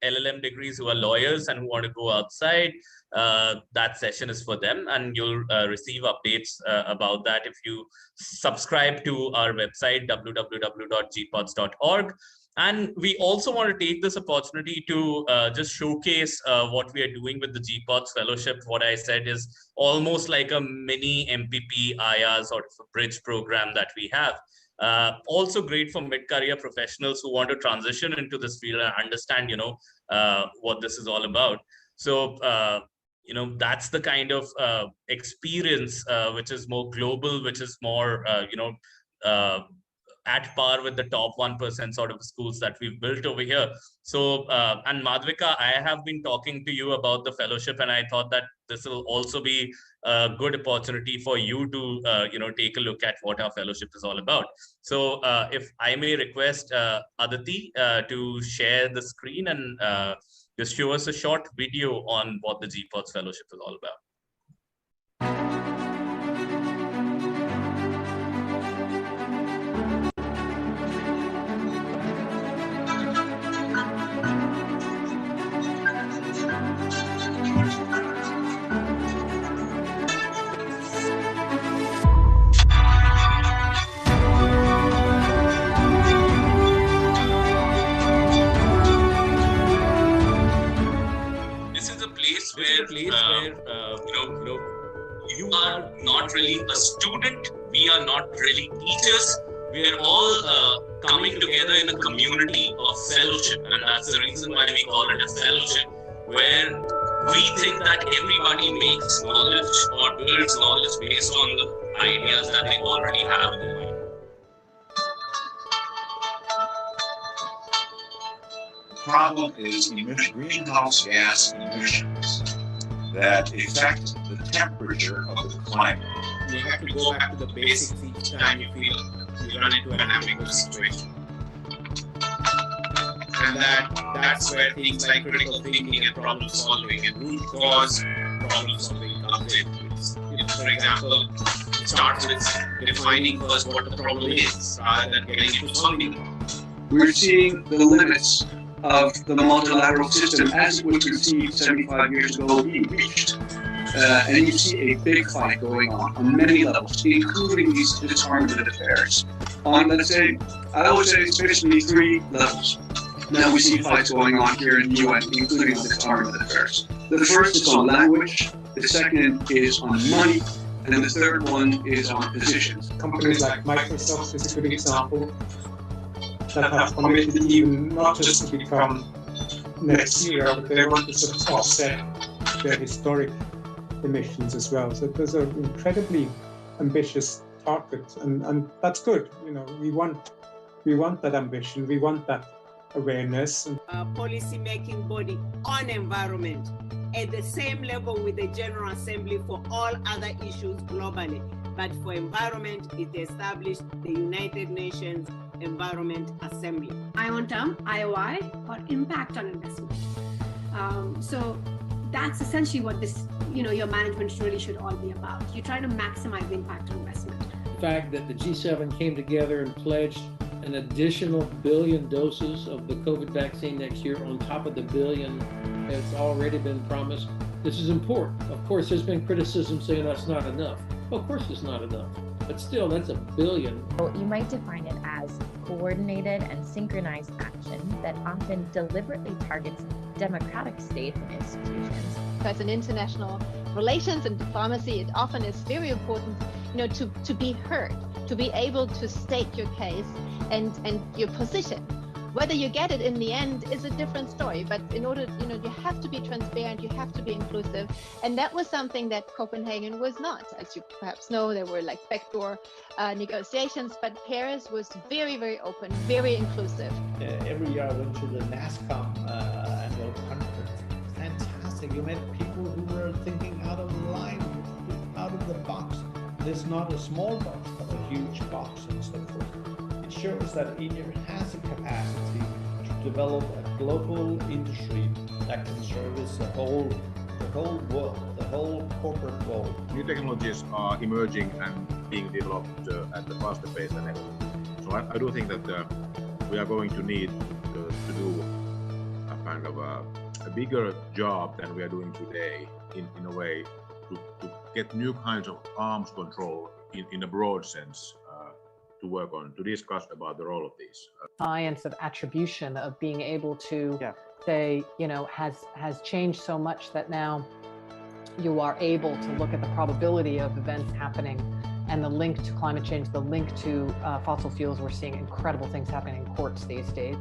LLM degrees, who are lawyers and who want to go outside, that session is for them. And you'll receive updates about that if you subscribe to our website, www.gpods.org. And we also want to take this opportunity to just showcase what we are doing with the GPOTS Fellowship. What I said is almost like a mini MPP IR sort of a bridge program that we have. Also great for mid-career professionals who want to transition into this field and understand, what this is all about. So, that's the kind of experience which is more global, which is more, at par with the top 1% sort of schools that we've built over here. So, and Madhvika, I have been talking to you about the fellowship, and I thought that this will also be a good opportunity for you to, take a look at what our fellowship is all about. So, if I may request Aditi to share the screen and just show us a short video on what the GPOTS Fellowship is all about. You are not really a student. We are not really teachers. We are all coming together in a community of fellowship, and that's the reason why we call it a fellowship, where we think that everybody makes knowledge or builds knowledge based on the ideas that they already have in their mind. Problem is greenhouse gas emissions that affect the temperature of the climate. You have to go back to the basics each time you feel you run into an ambiguous situation. And that's where things like critical thinking and problem solving and root cause problem solving comes in. For example, it starts with defining first what the problem is rather than getting into solving the problem. We're seeing the limits of the multilateral system as it was conceived 75 years ago being reached. And you see a big fight going on many levels, including these disarmament affairs. On, let's say, I would say especially 3 levels. Now we see fights going on here in the UN, including on disarmament affairs. The first is on language, the second is on money, and then the third one is on positions. Companies like Microsoft is a good example that have committed even not just to become net zero, but they want to sort of offset their historic emissions as well. So those are incredibly ambitious targets, and that's good. We want that ambition, we want that awareness. Policy making body on environment at the same level with the General Assembly for all other issues globally. But for environment, it established the United Nations Environment Assembly. ION term, IOI, or impact on investment. So that's essentially what this, your management really should all be about. You're trying to maximize the impact on investment. The fact that the G7 came together and pledged an additional 1 billion doses of the COVID vaccine next year on top of the 1 billion that's already been promised. This is important. Of course, there's been criticism saying that's not enough. Of course it's not enough, but still that's 1 billion. You might define it as coordinated and synchronized action that often deliberately targets democratic states and institutions. So it's an international relations and diplomacy, it often is very important, to be heard, to be able to state your case and your position. Whether you get it in the end is a different story, but in order, you have to be transparent, you have to be inclusive. And that was something that Copenhagen was not. As you perhaps know, there were like backdoor negotiations, but Paris was very, very open, very inclusive. Every year I went to the NASCOM annual conference. Fantastic. You met people who were thinking out of the line, out of the box. It's not a small box, but a huge box and so forth. It shows that India has a capacity to develop a global industry that can service the whole world, the whole corporate world. New technologies are emerging and being developed at the faster pace than ever. So I do think that we are going to need to do a kind of a bigger job than we are doing today in a way to get new kinds of arms control in a broad sense to work on, to discuss about the role of these. Science of attribution, of being able to say, has changed so much that now you are able to look at the probability of events happening and the link to climate change, the link to fossil fuels. We're seeing incredible things happening in courts these days.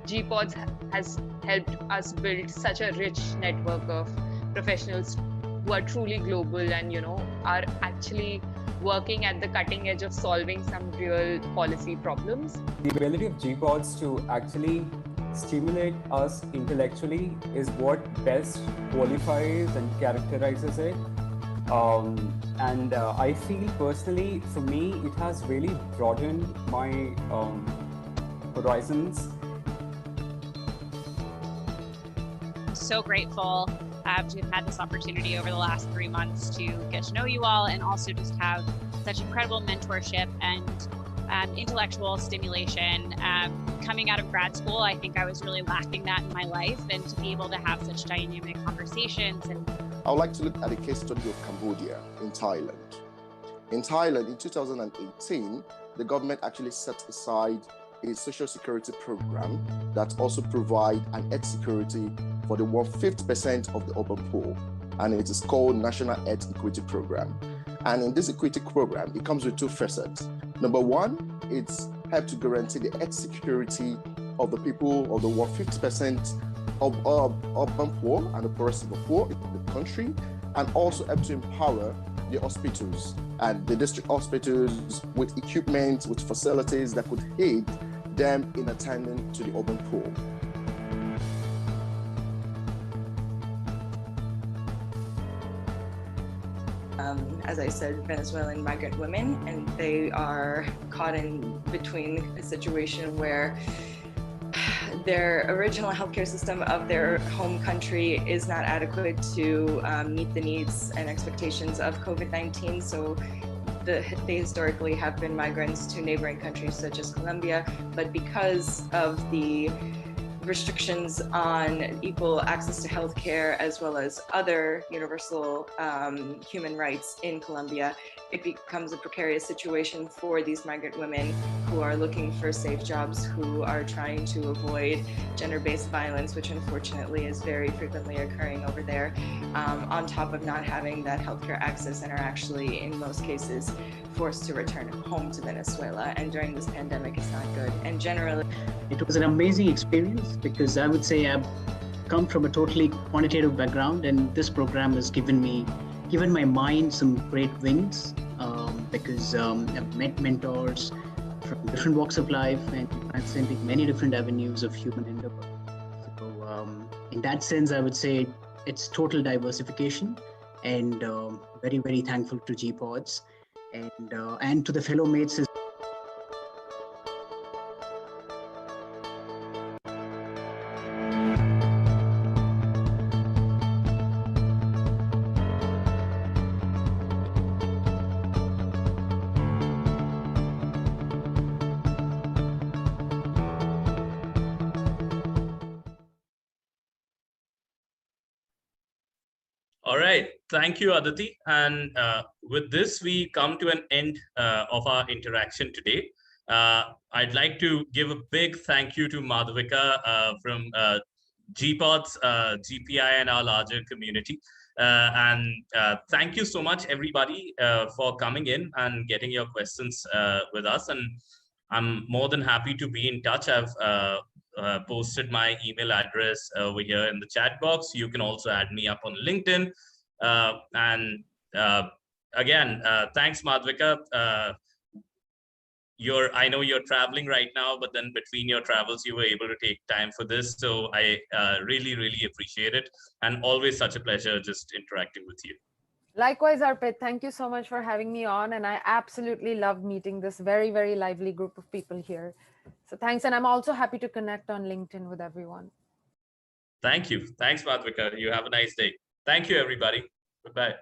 GPODS has helped us build such a rich network of professionals who are truly global and, are actually working at the cutting edge of solving some real policy problems. The ability of GPODS to actually stimulate us intellectually is what best qualifies and characterizes it. And I feel personally, for me, it has really broadened my horizons. So grateful to have had this opportunity over the last 3 months to get to know you all, and also just have such incredible mentorship and intellectual stimulation. Coming out of grad school, I think I was really lacking that in my life, and to be able to have such dynamic conversations. And I would like to look at a case study of Cambodia in Thailand. In Thailand, in 2018, the government actually set aside a social security program that also provide an health security for the 1/5% of the urban poor, and it is called National Health Equity Program. And in this equity program, it comes with two facets. Number one, it's help to guarantee the health security of the people of the 1/5% of urban poor and the poorest of the poor in the country, and also help to empower the hospitals and the district hospitals with equipment, with facilities that could aid them in attending to the urban poor. As I said, Venezuelan migrant women, and they are caught in between a situation where their original healthcare system of their home country is not adequate to meet the needs and expectations of COVID-19. So they historically have been migrants to neighboring countries such as Colombia, but because of the restrictions on equal access to healthcare as well as other universal human rights in Colombia, it becomes a precarious situation for these migrant women who are looking for safe jobs, who are trying to avoid gender-based violence, which unfortunately is very frequently occurring over there, on top of not having that healthcare access, and are actually in most cases forced to return home to Venezuela. And during this pandemic, it's not good. And generally, it was an amazing experience, because I would say I've come from a totally quantitative background, and this program has given my mind some great wings, because I've met mentors from different walks of life and transcending many different avenues of human endeavor. So in that sense, I would say it's total diversification, and very, very thankful to GPODS and to the fellow mates. All right, thank you, Aditi. And with this, we come to an end of our interaction today. I'd like to give a big thank you to Madhvika from GPODs, GPI, and our larger community. Thank you so much, everybody, for coming in and getting your questions with us. And I'm more than happy to be in touch. I've posted my email address over here in the chat box. You can also add me up on LinkedIn. Again, thanks, Madhvika. I know you're traveling right now, but then between your travels, you were able to take time for this. So I really, really appreciate it. And always such a pleasure just interacting with you. Likewise, Arpit, thank you so much for having me on. And I absolutely love meeting this very, very lively group of people here. So thanks. And I'm also happy to connect on LinkedIn with everyone. Thank you. Thanks, Madhvika. You have a nice day. Thank you, everybody. Goodbye.